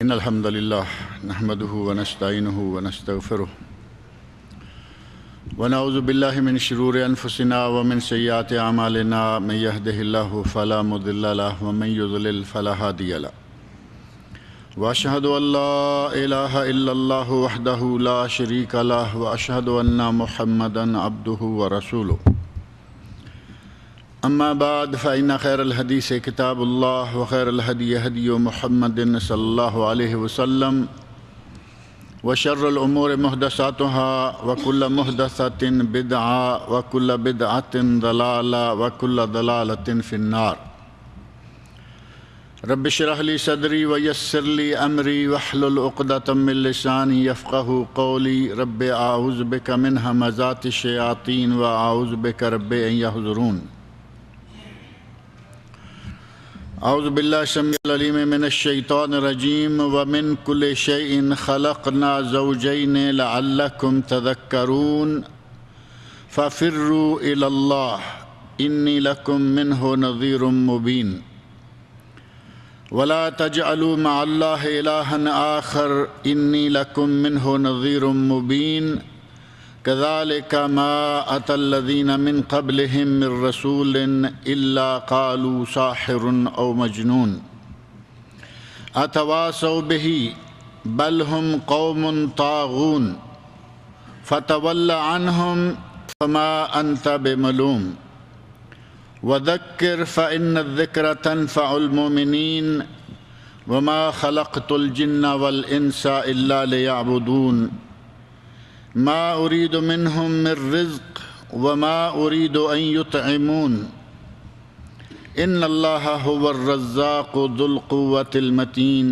إن الحمد لله نحمده ونستعينه ونستغفره ونعوذ بالله من شرور أنفسنا ومن سيئات أعمالنا من يهده الله فلا مضل له ومن يضلل فلا هادي له وأشهد أن لا إله إلا الله وحده لا شريك له وأشهد أن محمدا عبده ورسوله أما بعد فإن خير الحديث كتاب الله وخير الهدي هدي محمد صلى الله عليه وسلم وشر الأمور محدثاتها وكل محدثة بدعة وكل بدعة ضلالة وكل ضلالة في النار رب اشرح لي صدري ويسر لي أمري واحلل عقدة من لساني يفقهوا قولي رب أعوذ بك من همزات الشياطين وأعوذ بك رب أن يحضرون اعوذ باللہ السمیع العلیم من الشیطان الرجیم ومن کل شیء خلقنا زوجین لعلکم تذکرون ففروا الی اللہ انی لکم منہ نذیر مبین ولا تجعلوا مع اللہ الہا آخر انی لکم منہ نذیر مبین كذلك ما أتى الذين من قبلهم من رسول إلا قالوا ساحر أو مجنون أتواصوا به بل هم قوم طاغون فتول عنهم فما أنت بملوم وذكر فإن الذكر تنفع المؤمنين وما خلقت الجن والإنس إلا ليعبدون ما أريد منهم من رزق وما أريد أن يطعمون إن الله هو الرزاق ذو القوة المتين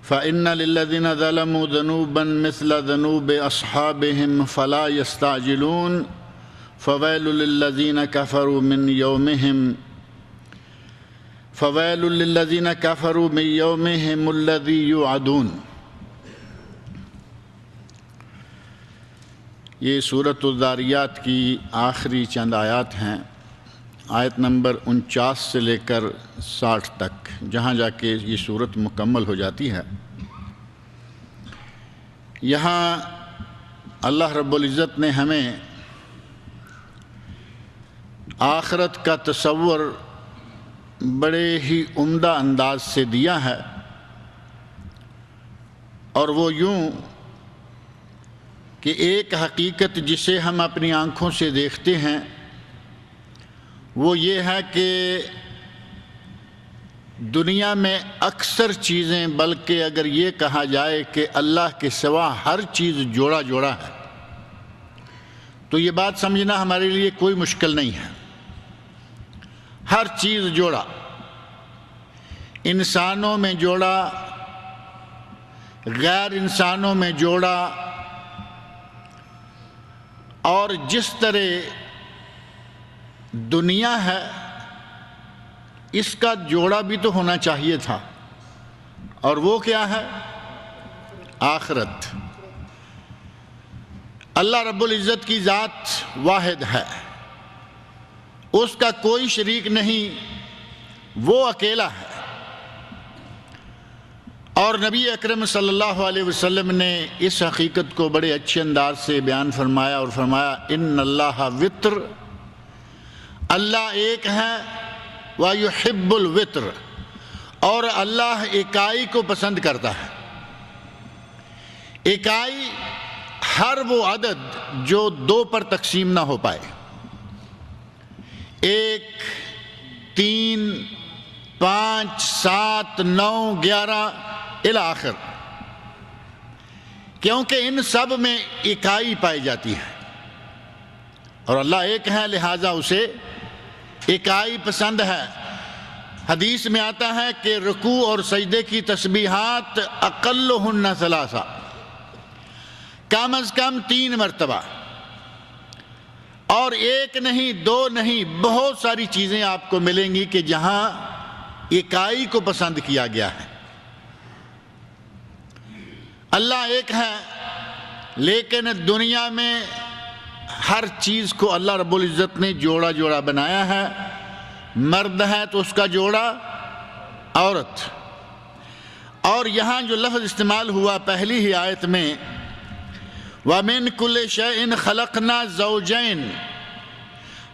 فإن للذين ظلموا ذنوبا مثل ذنوب أصحابهم فلا يستعجلون فويل للذين كفروا من يومهم الذي يوعدون۔ یہ سورۃ الذاریات کی آخری چند آیات ہیں، آیت نمبر 49 سے لے کر 60 تک، جہاں جا کے یہ سورت مکمل ہو جاتی ہے۔ یہاں اللہ رب العزت نے ہمیں آخرت کا تصور بڑے ہی عمدہ انداز سے دیا ہے، اور وہ یوں کہ ایک حقیقت جسے ہم اپنی آنکھوں سے دیکھتے ہیں وہ یہ ہے کہ دنیا میں اکثر چیزیں، بلکہ اگر یہ کہا جائے کہ اللہ کے سوا ہر چیز جوڑا جوڑا ہے، تو یہ بات سمجھنا ہمارے لیے کوئی مشکل نہیں ہے۔ ہر چیز جوڑا، انسانوں میں جوڑا، غیر انسانوں میں جوڑا، اور جس طرح دنیا ہے اس کا جوڑا بھی تو ہونا چاہیے تھا، اور وہ کیا ہے؟ آخرت۔ اللہ رب العزت کی ذات واحد ہے، اس کا کوئی شریک نہیں، وہ اکیلا ہے۔ اور نبی اکرم صلی اللہ علیہ وسلم نے اس حقیقت کو بڑے اچھے انداز سے بیان فرمایا اور فرمایا ان اللہ وتر، اللہ ایک ہے، وَيُحِبُّ الْوِتْرَ، اور اللہ اکائی کو پسند کرتا ہے۔ اکائی ہر وہ عدد جو 2 پر تقسیم نہ ہو پائے، 1 3 5 7 9 11 الی آخر، کیونکہ ان سب میں اکائی پائی جاتی ہے، اور اللہ ایک ہے لہٰذا اسے اکائی پسند ہے۔ حدیث میں آتا ہے کہ رکوع اور سجدے کی تسبیحات اقلہن 3، کم از کم 3 مرتبہ، اور 1 نہیں 2 نہیں، بہت ساری چیزیں آپ کو ملیں گی کہ جہاں اکائی کو پسند کیا گیا ہے۔ اللہ ایک ہے، لیکن دنیا میں ہر چیز کو اللہ رب العزت نے جوڑا جوڑا بنایا ہے۔ مرد ہے تو اس کا جوڑا عورت، اور یہاں جو لفظ استعمال ہوا پہلی ہی آیت میں وَمِن كُلِّ شَيْءٍ خَلَقْنَا زَوْجَيْنِ،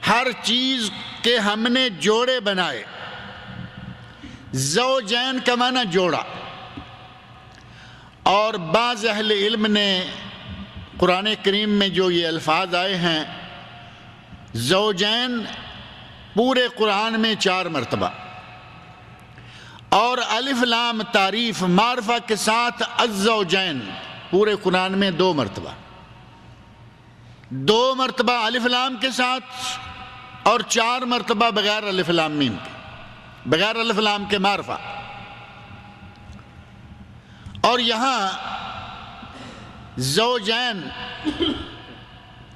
ہر چیز کے ہم نے جوڑے بنائے. زوجین کا معنی جوڑا. اور بعض اہل علم نے قرآن کریم میں جو یہ الفاظ آئے ہیں زوجین پورے قرآن میں 4 مرتبہ، اور الف لام تعریف معرفہ کے ساتھ الزوجین پورے قرآن میں 2 مرتبہ. 2 مرتبہ الف لام کے ساتھ اور 4 مرتبہ بغیر الف لام میم کے، بغیر الف لام کے معرفہ. اور یہاں زوجین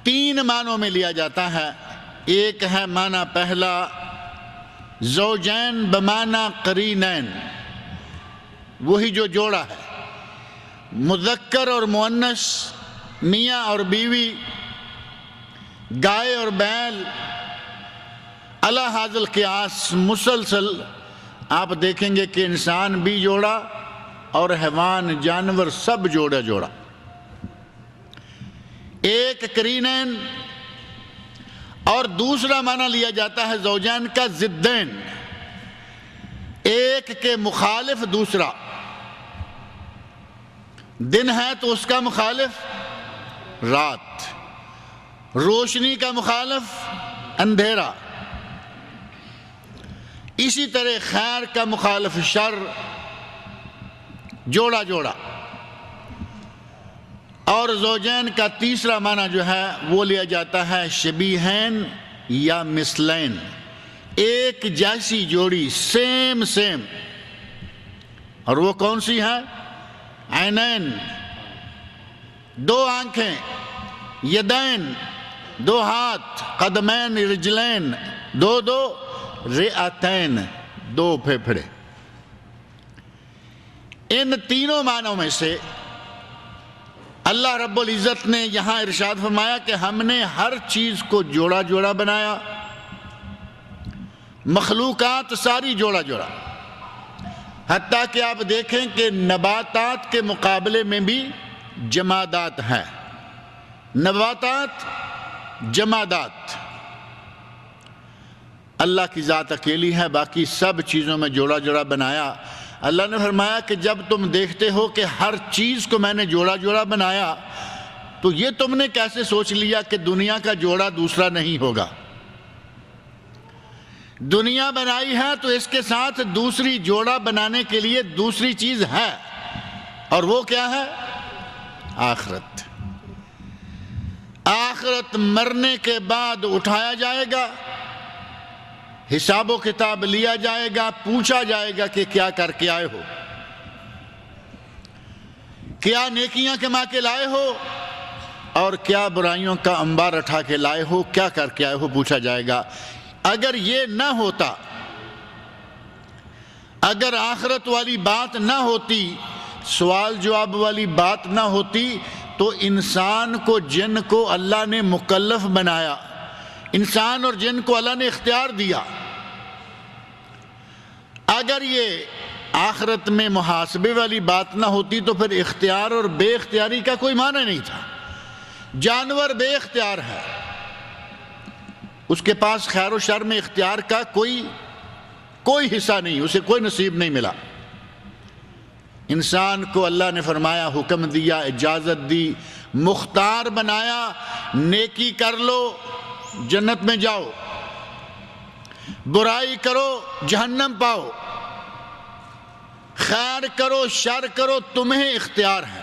3 معنوں میں لیا جاتا ہے. ایک ہے معنی پہلا زوجین بمعنی قرینین، وہی جو جوڑا ہے، مذکر اور مؤنث، میاں اور بیوی، گائے اور بیل، علی ھذا القیاس مسلسل آپ دیکھیں گے کہ انسان بھی جوڑا اور حیوان جانور سب جوڑا جوڑا. ایک قرینین. اور دوسرا معنی لیا جاتا ہے زوجین کا ضدین، ایک کے مخالف دوسرا. دن ہے تو اس کا مخالف رات، روشنی کا مخالف اندھیرا، اسی طرح خیر کا مخالف شر، جوڑا جوڑا. اور زوجین کا تیسرا معنی جو ہے وہ لیا جاتا ہے شبیہین یا مثلین، ایک جیسی جوڑی، سیم سیم. اور وہ کون سی ہے؟ عینین، 2 آنکھیں، یدین، 2 ہاتھ، قدمین رجلین، 2 رئتین، 2 پھیپھڑے. ان تینوں معنوں میں سے اللہ رب العزت نے یہاں ارشاد فرمایا کہ ہم نے ہر چیز کو جوڑا جوڑا بنایا. مخلوقات ساری جوڑا جوڑا، حتیٰ کہ آپ دیکھیں کہ نباتات کے مقابلے میں بھی جمادات ہیں. نباتات، جمادات. اللہ کی ذات اکیلی ہے، باقی سب چیزوں میں جوڑا جوڑا بنایا. اللہ نے فرمایا کہ جب تم دیکھتے ہو کہ ہر چیز کو میں نے جوڑا جوڑا بنایا تو یہ تم نے کیسے سوچ لیا کہ دنیا کا جوڑا دوسرا نہیں ہوگا؟ دنیا بنائی ہے تو اس کے ساتھ دوسری جوڑا بنانے کے لیے دوسری چیز ہے، اور وہ کیا ہے؟ آخرت. آخرت مرنے کے بعد اٹھایا جائے گا، حساب و کتاب لیا جائے گا، پوچھا جائے گا کہ کیا کر کے آئے ہو، کیا نیکیاں کما کے لائے ہو اور کیا برائیوں کا انبار اٹھا کے لائے ہو، کیا کر کے آئے ہو، پوچھا جائے گا. اگر یہ نہ ہوتا، اگر آخرت والی بات نہ ہوتی، سوال جواب والی بات نہ ہوتی، تو انسان کو جن کو اللہ نے مکلف بنایا، انسان اور جن کو اللہ نے اختیار دیا، اگر یہ آخرت میں محاسبے والی بات نہ ہوتی تو پھر اختیار اور بے اختیاری کا کوئی معنی نہیں تھا. جانور بے اختیار ہے، اس کے پاس خیر و شر میں اختیار کا کوئی حصہ نہیں، اسے کوئی نصیب نہیں ملا. انسان کو اللہ نے فرمایا، حکم دیا، اجازت دی، مختار بنایا، نیکی کر لو جنت میں جاؤ، برائی کرو جہنم پاؤ، خیر کرو شر کرو تمہیں اختیار ہے.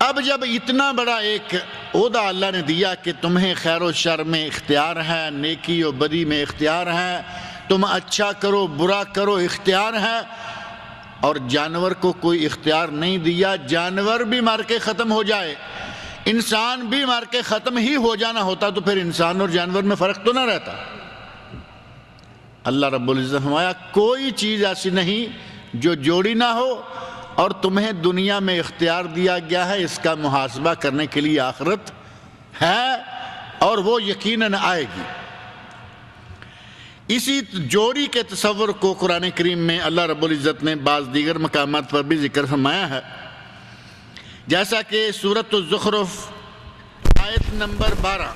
اب جب اتنا بڑا ایک عہدہ اللہ نے دیا کہ تمہیں خیر و شر میں اختیار ہے، نیکی و بدی میں اختیار ہے، تم اچھا کرو برا کرو اختیار ہے، اور جانور کو کوئی اختیار نہیں دیا، جانور بھی مار کے ختم ہو جائے، انسان بھی مار کے ختم ہی ہو جانا ہوتا تو پھر انسان اور جانور میں فرق تو نہ رہتا. اللہ رب العزت فرمایا کوئی چیز ایسی نہیں جو جوڑی نہ ہو، اور تمہیں دنیا میں اختیار دیا گیا ہے، اس کا محاسبہ کرنے کے لیے آخرت ہے اور وہ یقیناً آئے گی. اسی جوڑی کے تصور کو قرآن کریم میں اللہ رب العزت نے بعض دیگر مقامات پر بھی ذکر فرمایا ہے، جیسا کہ سورۃ الزخرف آیت نمبر 12،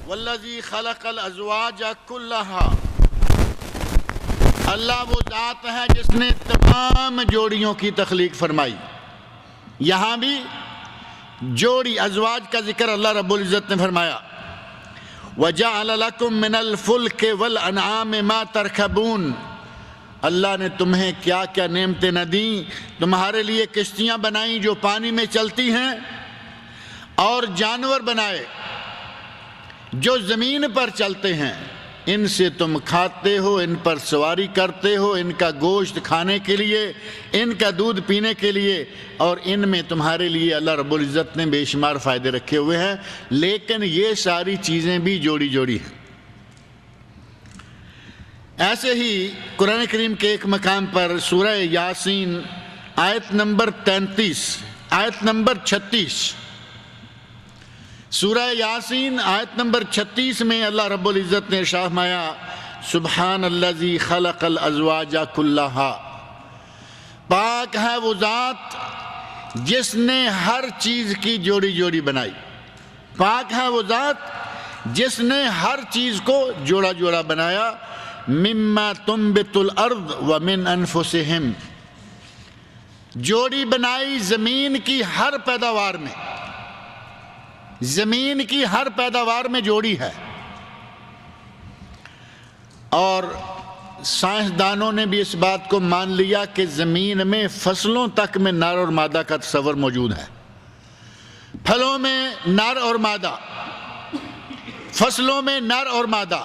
والذی خلق الازواج کلھا، اللہ وہ ذات ہے جس نے تمام جوڑیوں کی تخلیق فرمائی۔ یہاں بھی جوڑی ازواج کا ذکر اللہ رب العزت نے فرمایا، وَجَعَلَ لَكُم مِّنَ الْفُلْكِ وَالْأَنْعَامِ مَا تَرْكَبُونَ، اللہ نے تمہیں کیا کیا نعمتیں نہ دیں، تمہارے لیے کشتیاں بنائیں جو پانی میں چلتی ہیں، اور جانور بنائے جو زمین پر چلتے ہیں، ان سے تم کھاتے ہو، ان پر سواری کرتے ہو، ان کا گوشت کھانے کے لیے، ان کا دودھ پینے کے لیے، اور ان میں تمہارے لیے اللہ رب العزت نے بے شمار فائدے رکھے ہوئے ہیں، لیکن یہ ساری چیزیں بھی جوڑی جوڑی ہیں۔ ایسے ہی قرآن کریم کے ایک مقام پر سورہ یاسین آیت نمبر 33، آیت نمبر 36، سورہ یاسین آیت نمبر 36 میں اللہ رب العزت نے ارشاد فرمایا، سبحان الذی خلق الازواج کلھا، پاک ہے وہ ذات جس نے ہر چیز کی جوڑی جوڑی بنائی، پاک ہے وہ ذات جس نے ہر چیز کو جوڑا جوڑا بنایا، مما تنبت الارض ومن انفسہم، جوڑی بنائی زمین کی ہر پیداوار میں، زمین کی ہر پیداوار میں جوڑی ہے۔ اور سائنسدانوں نے بھی اس بات کو مان لیا کہ زمین میں فصلوں تک میں نر اور مادہ کا تصور موجود ہے، پھلوں میں نر اور مادہ، فصلوں میں نر اور مادہ،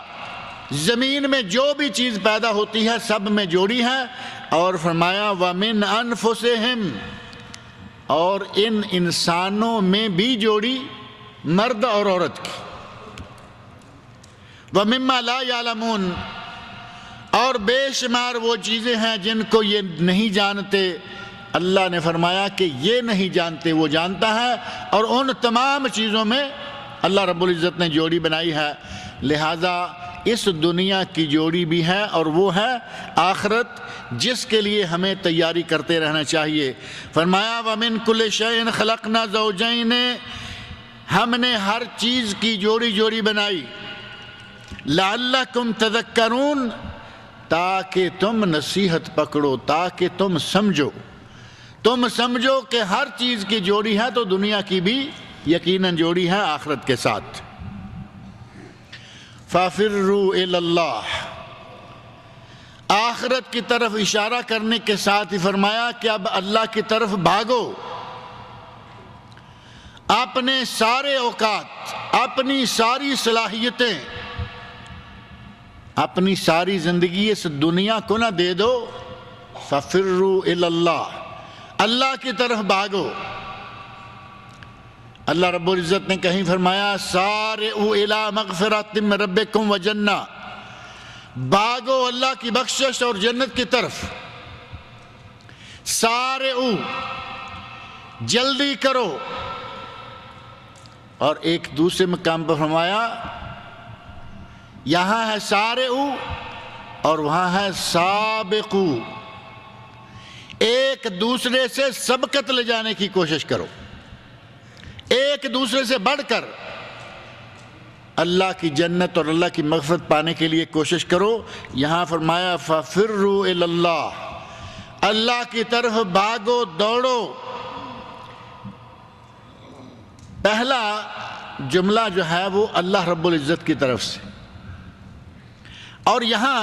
زمین میں جو بھی چیز پیدا ہوتی ہے سب میں جوڑی ہے۔ اور فرمایا وَمِنْ أَنفُسِهِمْ، اور ان انسانوں میں بھی جوڑی مرد اور عورت کی، وَمِمَّا لَا يَعْلَمُونَ، اور بے شمار وہ چیزیں ہیں جن کو یہ نہیں جانتے، اللہ نے فرمایا کہ یہ نہیں جانتے وہ جانتا ہے، اور ان تمام چیزوں میں اللہ رب العزت نے جوڑی بنائی ہے۔ لہٰذا اس دنیا کی جوڑی بھی ہے، اور وہ ہے آخرت، جس کے لیے ہمیں تیاری کرتے رہنا چاہیے۔ فرمایا وَمِن كُلِّ شَيْءٍ خَلَقْنَا زَوْجَيْنِ، ہم نے ہر چیز کی جوڑی جوڑی بنائی، لَعَلَّكُمْ تَذَكَّرُونَ، تاکہ تم نصیحت پکڑو، تاکہ تم سمجھو کہ ہر چیز کی جوڑی ہے تو دنیا کی بھی یقیناً جوڑی ہے آخرت کے ساتھ۔ فَفِرُّوا إِلَى اللَّهِ، آخرت کی طرف اشارہ کرنے کے ساتھ ہی فرمایا کہ اب اللہ کی طرف بھاگو، اپنے سارے اوقات، اپنی ساری صلاحیتیں، اپنی ساری زندگی اس دنیا کو نہ دے دو، فَفِرُّوا إِلَى اللَّهِ، اللہ کی طرف بھاگو۔ اللہ رب العزت نے کہیں فرمایا سارعوا إِلَى مَغْفِرَةٍ مِّن رَبِّكُمْ وَجَنَّةٍ، بھاگو اللہ کی بخشش اور جنت کی طرف، سارعوا، جلدی کرو۔ اور ایک دوسرے مقام پر فرمایا یہاں ہے سارعوا اور وہاں ہے سابقوا، ایک دوسرے سے سبقت لے جانے کی کوشش کرو، ایک دوسرے سے بڑھ کر اللہ کی جنت اور اللہ کی مغفرت پانے کے لیے کوشش کرو۔ یہاں فرمایا فَفِرُّوا إِلَى اللَّهِ، اللہ کی طرف بھاگو، دوڑو۔ پہلا جملہ جو ہے وہ اللہ رب العزت کی طرف سے، اور یہاں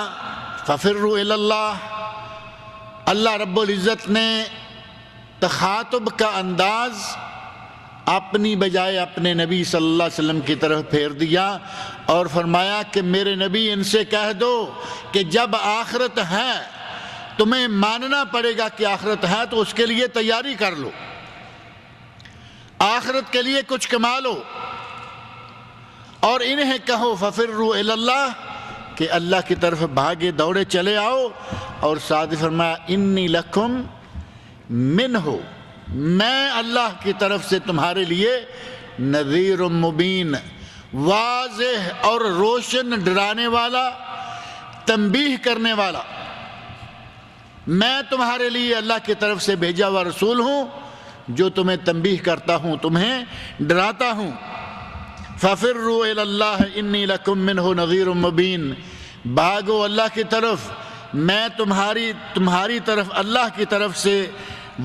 فَفِرُّوا إِلَى اللَّهِ، اللہ رب العزت نے تخاطب کا انداز اپنی بجائے اپنے نبی صلی اللہ علیہ وسلم کی طرف پھیر دیا اور فرمایا کہ میرے نبی ان سے کہہ دو کہ جب آخرت ہے تمہیں ماننا پڑے گا کہ آخرت ہے، تو اس کے لیے تیاری کر لو، آخرت کے لیے کچھ کما لو، اور انہیں کہو فَفِرُّوا إِلَى اللَّهِ کہ اللہ کی طرف بھاگے دوڑے چلے آؤ۔ اور ساتھ فرمایا انی لکم منہ، میں اللہ کی طرف سے تمہارے لیے نذیر مبین، واضح اور روشن ڈرانے والا تنبیہ کرنے والا، میں تمہارے لیے اللہ کی طرف سے بھیجا ہوا رسول ہوں جو تمہیں تنبیہ کرتا ہوں، تمہیں ڈراتا ہوں۔ فَفِرُّوا إِلَى اللَّهِ إِنِّي لَكُم مِّنْهُ نَذِيرٌ مُّبِينٌ، بھاگو اللہ کی طرف، میں تمہاری طرف اللہ کی طرف سے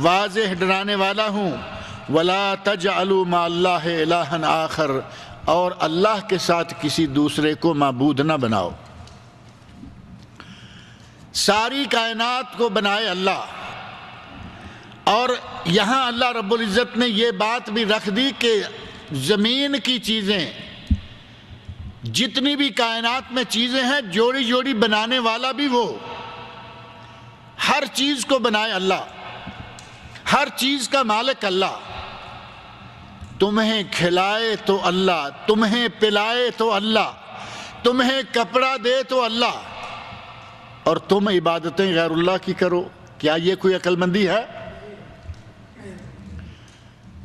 واضح ڈرانے والا ہوں۔ وَلَا تَجْعَلُوا مَعَ اللَّهِ إِلَٰهًا آخَرَ، اور اللہ کے ساتھ کسی دوسرے کو معبود نہ بناؤ۔ ساری کائنات کو بنائے اللہ، اور یہاں اللہ رب العزت نے یہ بات بھی رکھ دی کہ زمین کی چیزیں، جتنی بھی کائنات میں چیزیں ہیں، جوڑی جوڑی بنانے والا بھی وہ، ہر چیز کو بنائے اللہ، ہر چیز کا مالک اللہ، تمہیں کھلائے تو اللہ، تمہیں پلائے تو اللہ، تمہیں کپڑا دے تو اللہ، اور تم عبادتیں غیر اللہ کی کرو۔ کیا یہ کوئی عقل مندی ہے؟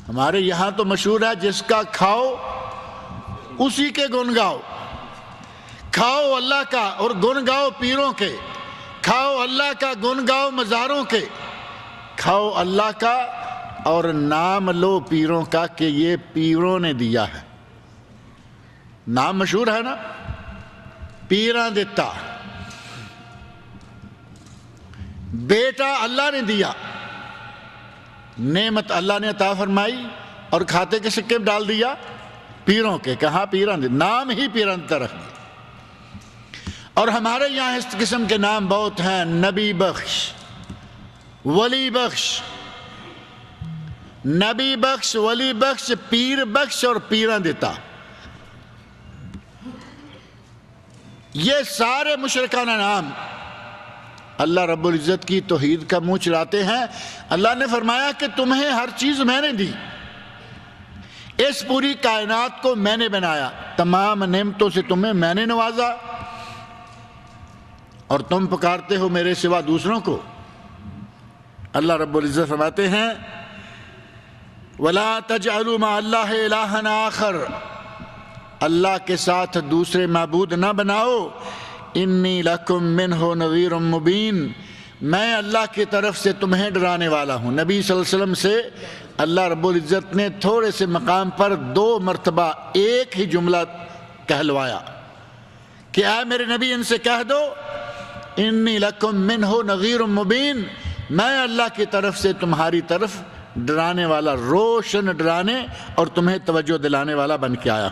ہمارے یہاں تو مشہور ہے، جس کا کھاؤ اسی کے گن گاؤ، کھاؤ اللہ کا اور گن گاؤ پیروں کے، کھاؤ اللہ کا گن گاؤ مزاروں کے، کھاؤ اللہ کا اور نام لو پیروں کا کہ یہ پیروں نے دیا ہے۔ نام مشہور ہے نا، پیراں دیتا، بیٹا اللہ نے دیا، نعمت اللہ نے عطا فرمائی، اور کھاتے کے سکے ڈال دیا پیروں کے۔ کہاں پیراں دے، نام ہی پیراں طرف دیا۔ اور ہمارے یہاں اس قسم کے نام بہت ہیں، نبی بخش، ولی بخش، نبی بخش، ولی بخش، پیر بخش اور پیراں دیتا۔ یہ سارے مشرکانہ نام اللہ رب العزت کی توحید کا منہ چلاتے ہیں۔ اللہ نے فرمایا کہ تمہیں ہر چیز میں نے دی، اس پوری کائنات کو میں نے بنایا، تمام نعمتوں سے تمہیں میں نے نوازا، اور تم پکارتے ہو میرے سوا دوسروں کو۔ اللہ رب العزت فرماتے ہیں وَلَا تَجْعَلُوا مَعَ اللَّهِ إِلَٰهًا آخَرَ، اللہ کے ساتھ دوسرے معبود نہ بناؤ۔ انی لکم منہ نذیر مبین، میں اللہ کی طرف سے تمہیں ڈرانے والا ہوں۔ نبی صلی اللہ علیہ وسلم سے اللہ رب العزت نے تھوڑے سے مقام پر 2 مرتبہ ایک ہی جملہ کہلوایا کہ اے میرے نبی ان سے کہہ دو انی لکم منہ نذیر مبین، میں اللہ کی طرف سے تمہاری طرف ڈرانے والا، روشن ڈرانے اور تمہیں توجہ دلانے والا بن کے آیا۔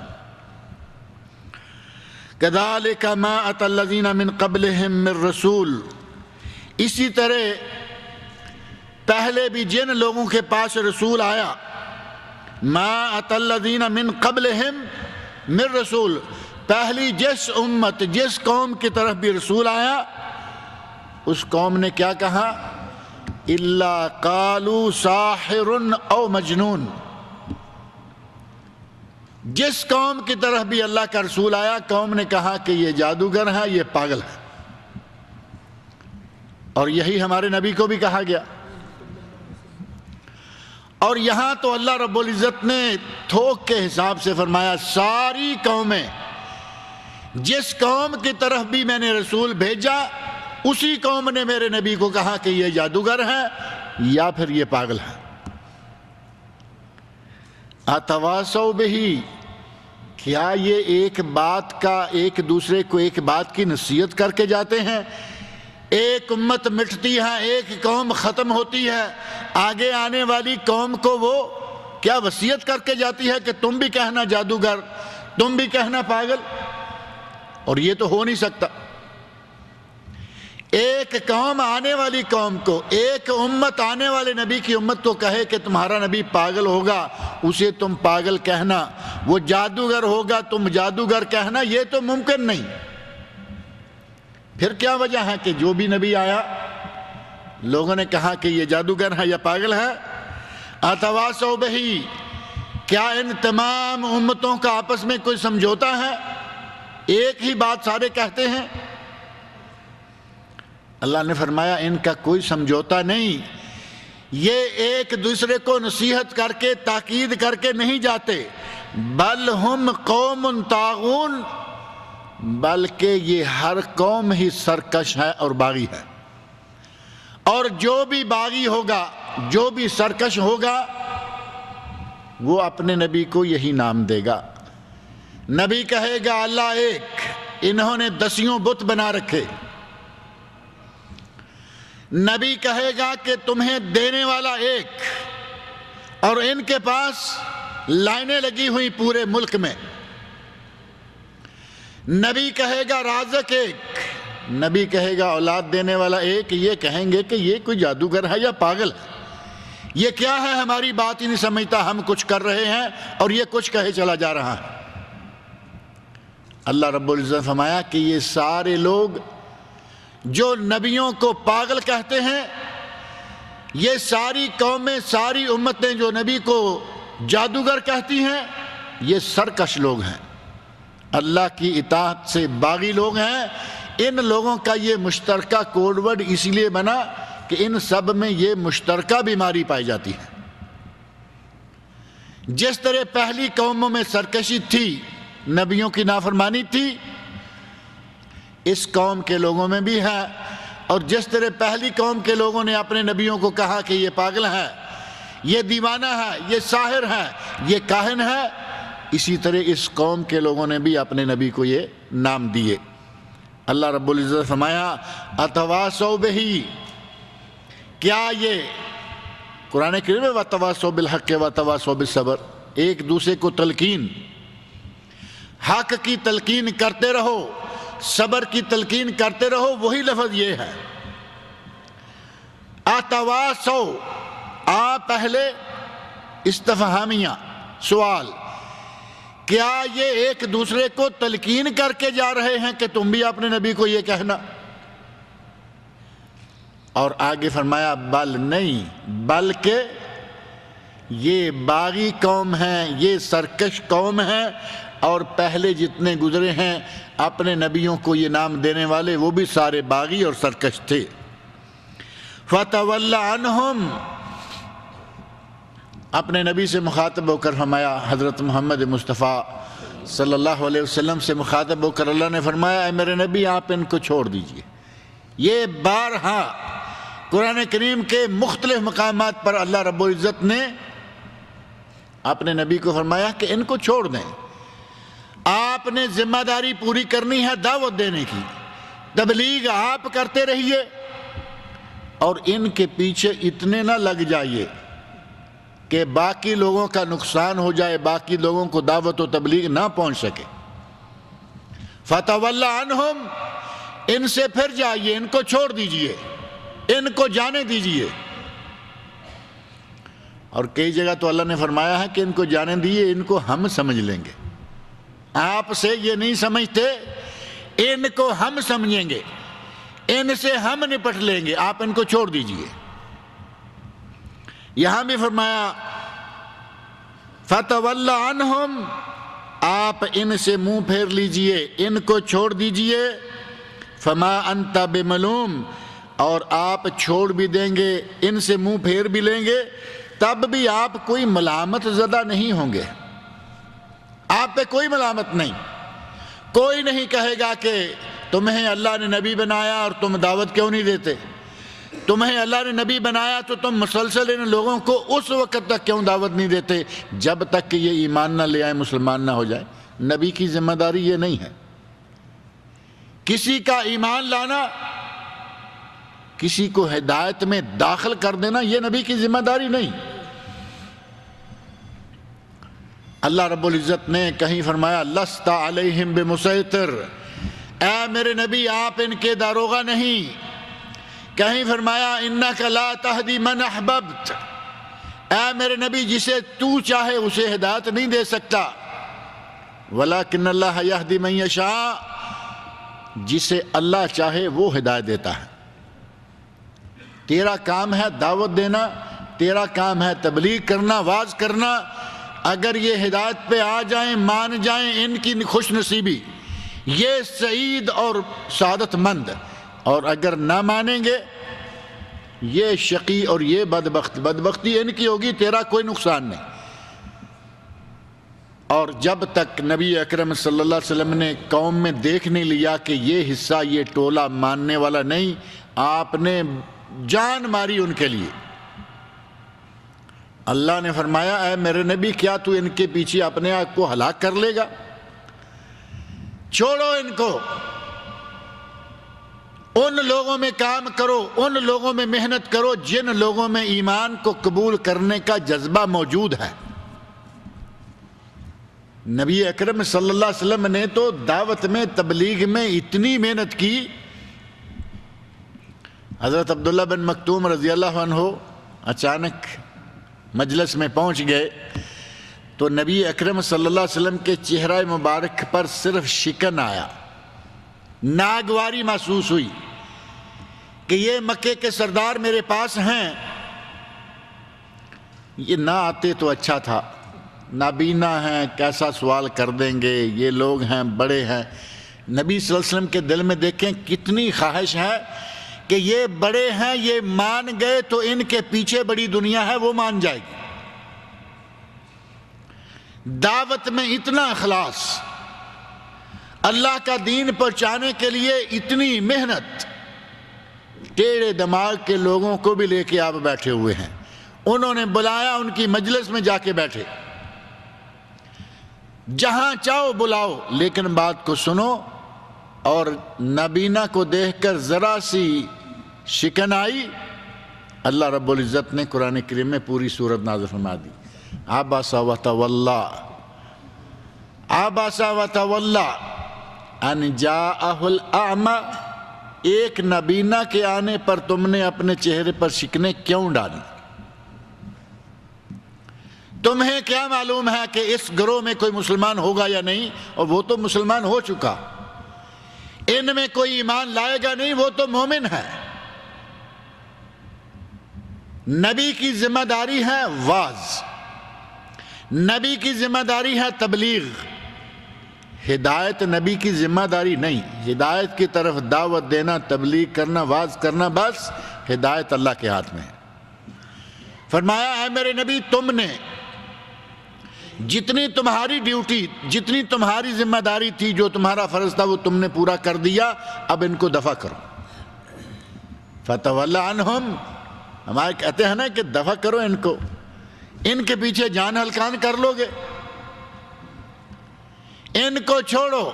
كَذَلِكَ مَا أَتَى الَّذِينَ مِن قَبْلِهِم مِّن رَّسُولٍ، اسی طرح پہلے بھی جن لوگوں کے پاس رسول آیا، مَا أَتَى الَّذِينَ مِن قَبْلِهِم مِّن رَّسُولٍ، پہلی جس امت، جس قوم کی طرف بھی رسول آیا، اس قوم نے کیا کہا؟ إِلَّا قَالُوا سَاحِرٌ أَوْ مَجْنُونٌ، جس قوم کی طرف بھی اللہ کا رسول آیا، قوم نے کہا کہ یہ جادوگر ہے، یہ پاگل ہے، اور یہی ہمارے نبی کو بھی کہا گیا۔ اور یہاں تو اللہ رب العزت نے تھوک کے حساب سے فرمایا ساری قومیں، جس قوم کی طرف بھی میں نے رسول بھیجا اسی قوم نے میرے نبی کو کہا کہ یہ جادوگر ہے یا پھر یہ پاگل ہے۔ اتواصوا بہ، کیا یہ ایک بات کا، ایک دوسرے کو ایک بات کی نصیحت کر کے جاتے ہیں؟ ایک امت مٹتی ہے، ایک قوم ختم ہوتی ہے، آگے آنے والی قوم کو وہ کیا وصیت کر کے جاتی ہے کہ تم بھی کہنا جادوگر، تم بھی کہنا پاگل؟ اور یہ تو ہو نہیں سکتا۔ ایک قوم آنے والی قوم کو، ایک امت آنے والے نبی کی امت کو کہے کہ تمہارا نبی پاگل ہوگا، اسے تم پاگل کہنا، وہ جادوگر ہوگا تم جادوگر کہنا، یہ تو ممکن نہیں۔ پھر کیا وجہ ہے کہ جو بھی نبی آیا لوگوں نے کہا کہ یہ جادوگر ہے یا پاگل ہے؟ اتواصوا بہ، کیا ان تمام امتوں کا آپس میں کوئی سمجھوتا ہے؟ ایک ہی بات سارے کہتے ہیں؟ اللہ نے فرمایا ان کا کوئی سمجھوتا نہیں، یہ ایک دوسرے کو نصیحت کر کے تاکید کر کے نہیں جاتے، بل ہم قوم طاغون، بلکہ یہ ہر قوم ہی سرکش ہے اور باغی ہے، اور جو بھی باغی ہوگا، جو بھی سرکش ہوگا، وہ اپنے نبی کو یہی نام دے گا۔ نبی کہے گا اللہ ایک، انہوں نے 10 بت بنا رکھے۔ نبی کہے گا کہ تمہیں دینے والا ایک، اور ان کے پاس لائنیں لگی ہوئی پورے ملک میں۔ نبی کہے گا رازق ایک، نبی کہے گا اولاد دینے والا ایک۔ یہ کہیں گے کہ یہ کوئی جادوگر ہے یا پاگل ہے، یہ کیا ہے، ہماری بات ہی نہیں سمجھتا، ہم کچھ کر رہے ہیں اور یہ کچھ کہے چلا جا رہا ہے۔ اللہ رب العزت فرمایا کہ یہ سارے لوگ جو نبیوں کو پاگل کہتے ہیں، یہ ساری قومیں، ساری امتیں جو نبی کو جادوگر کہتی ہیں، یہ سرکش لوگ ہیں، اللہ کی اطاعت سے باغی لوگ ہیں۔ ان لوگوں کا یہ مشترکہ کوڈ ورڈ اس لیے بنا کہ ان سب میں یہ مشترکہ بیماری پائی جاتی ہے۔ جس طرح پہلی قوموں میں سرکشی تھی، نبیوں کی نافرمانی تھی، اس قوم کے لوگوں میں بھی ہے، اور جس طرح پہلی قوم کے لوگوں نے اپنے نبیوں کو کہا کہ یہ پاگل ہے، یہ دیوانہ ہے، یہ ساحر ہے، یہ کاہن ہے، اسی طرح اس قوم کے لوگوں نے بھی اپنے نبی کو یہ نام دیے۔ اللہ رب العزت فرمایا اتواصوا بہ، کیا یہ قرآن کریم میں وتواصوا بالحق وتواصوا بالصبر، ایک دوسرے کو تلقین، حق کی تلقین کرتے رہو، صبر کی تلقین کرتے رہو، وہی لفظ یہ ہے۔ اتواصوا، آ پہلے استفہامیہ سوال، کیا یہ ایک دوسرے کو تلقین کر کے جا رہے ہیں کہ تم بھی اپنے نبی کو یہ کہنا؟ اور آگے فرمایا بل نہیں، بلکہ یہ باغی قوم ہیں، یہ سرکش قوم ہیں، اور پہلے جتنے گزرے ہیں اپنے نبیوں کو یہ نام دینے والے، وہ بھی سارے باغی اور سرکش تھے۔ فَتَوَلَّ عَنْهُمْ، اپنے نبی سے مخاطب ہو کر فرمایا، حضرت محمد مصطفیٰ صلی اللہ علیہ وسلم سے مخاطب ہو کر اللہ نے فرمایا اے میرے نبی آپ ان کو چھوڑ دیجئے۔ یہ بارہا قرآن کریم کے مختلف مقامات پر اللہ رب العزت نے اپنے نبی کو فرمایا کہ ان کو چھوڑ دیں، آپ نے ذمہ داری پوری کرنی ہے دعوت دینے کی، تبلیغ آپ کرتے رہیے، اور ان کے پیچھے اتنے نہ لگ جائیے کہ باقی لوگوں کا نقصان ہو جائے، باقی لوگوں کو دعوت و تبلیغ نہ پہنچ سکے۔ فَتَوَلَّ عَنْهُمْ، ان سے پھر جائیے، ان کو چھوڑ دیجئے، ان کو جانے دیجئے۔ اور کئی جگہ تو اللہ نے فرمایا ہے کہ ان کو جانے دیجئے، ان کو ہم سمجھ لیں گے، آپ سے یہ نہیں سمجھتے، ان کو ہم سمجھیں گے، ان سے ہم نپٹ لیں گے، آپ ان کو چھوڑ دیجئے۔ یہاں بھی فرمایا فَتَوَلَّ عَنْهُمْ، آپ ان سے منہ پھیر لیجئے، ان کو چھوڑ دیجئے۔ فَمَا أَنْتَ بِمَلُومٍ، اور آپ چھوڑ بھی دیں گے، ان سے منہ پھیر بھی لیں گے، تب بھی آپ کوئی ملامت زدہ نہیں ہوں گے، آپ پہ کوئی ملامت نہیں، کوئی نہیں کہے گا کہ تمہیں اللہ نے نبی بنایا اور تم دعوت کیوں نہیں دیتے، تمہیں اللہ نے نبی بنایا تو تم مسلسل ان لوگوں کو اس وقت تک کیوں دعوت نہیں دیتے جب تک کہ یہ ایمان نہ لے آئے، مسلمان نہ ہو جائے۔ نبی کی ذمہ داری یہ نہیں ہے، کسی کا ایمان لانا، کسی کو ہدایت میں داخل کر دینا، یہ نبی کی ذمہ داری نہیں۔ اللہ رب العزت نے کہیں فرمایا لست علیہم بمسیطر، اے میرے نبی آپ ان کے داروغہ نہیں۔ کہیں فرمایا انک لا تہدی من احببت، اے میرے نبی جسے تو چاہے اسے ہدایت نہیں دے سکتا، ولکن اللہ یہدی من یشاء، جسے اللہ چاہے وہ ہدایت دیتا ہے۔ تیرا کام ہے دعوت دینا، تیرا کام ہے تبلیغ کرنا، واعظ کرنا، اگر یہ ہدایت پہ آ جائیں، مان جائیں، ان کی خوش نصیبی، یہ سعید اور سعادت مند، اور اگر نہ مانیں گے یہ شقی اور یہ بدبختی ان کی ہوگی، تیرا کوئی نقصان نہیں۔ اور جب تک نبی اکرم صلی اللہ علیہ وسلم نے قوم میں دیکھ نہیں لیا کہ یہ حصہ یہ ٹولہ ماننے والا نہیں، آپ نے جان ماری ان کے لیے۔ اللہ نے فرمایا اے میرے نبی کیا تو ان کے پیچھے اپنے آپ کو ہلاک کر لے گا؟ چھوڑو ان کو، ان لوگوں میں کام کرو، ان لوگوں میں محنت کرو جن لوگوں میں ایمان کو قبول کرنے کا جذبہ موجود ہے۔ نبی اکرم صلی اللہ علیہ وسلم نے تو دعوت میں تبلیغ میں اتنی محنت کی۔ حضرت عبداللہ بن مکتوم رضی اللہ عنہ اچانک مجلس میں پہنچ گئے تو نبی اکرم صلی اللہ علیہ وسلم کے چہرہ مبارک پر صرف شکن آیا، ناگواری محسوس ہوئی کہ یہ مکے کے سردار میرے پاس ہیں، یہ نہ آتے تو اچھا تھا، نابینا ہیں، کیسا سوال کر دیں گے، یہ لوگ ہیں بڑے ہیں۔ نبی صلی اللہ علیہ وسلم کے دل میں دیکھیں کتنی خواہش ہے کہ یہ بڑے ہیں، یہ مان گئے تو ان کے پیچھے بڑی دنیا ہے وہ مان جائے گی۔ دعوت میں اتنا اخلاص، اللہ کا دین پہنچانے کے لیے اتنی محنت، ٹیڑھے دماغ کے لوگوں کو بھی لے کے آپ بیٹھے ہوئے ہیں۔ انہوں نے بلایا، ان کی مجلس میں جا کے بیٹھے، جہاں چاہو بلاؤ لیکن بات کو سنو۔ اور نابینا کو دیکھ کر ذرا سی شکن آئی، اللہ رب العزت نے قرآن کریم میں پوری سورت نازل فرما دی، عبس وتولی، عبس وتولی ان جاءہ الاعمی۔ ایک نابینا کے آنے پر تم نے اپنے چہرے پر شکنیں کیوں ڈالی؟ تمہیں کیا معلوم ہے کہ اس گروہ میں کوئی مسلمان ہوگا یا نہیں؟ اور وہ تو مسلمان ہو چکا۔ ان میں کوئی ایمان لائے گا نہیں، وہ تو مومن ہے۔ نبی کی ذمہ داری ہے واعظ، نبی کی ذمہ داری ہے تبلیغ، ہدایت نبی کی ذمہ داری نہیں۔ ہدایت کی طرف دعوت دینا، تبلیغ کرنا، واعظ کرنا، بس ہدایت اللہ کے ہاتھ میں ہے۔ فرمایا اے میرے نبی تم نے جتنی تمہاری ڈیوٹی، جتنی تمہاری ذمہ داری تھی، جو تمہارا فرض تھا وہ تم نے پورا کر دیا، اب ان کو دفع کرو۔ فتولی عنہم، ہمارے کہتے ہیں نا کہ دفع کرو ان کو، ان کے پیچھے جان ہلکان کر لو گے، ان کو چھوڑو۔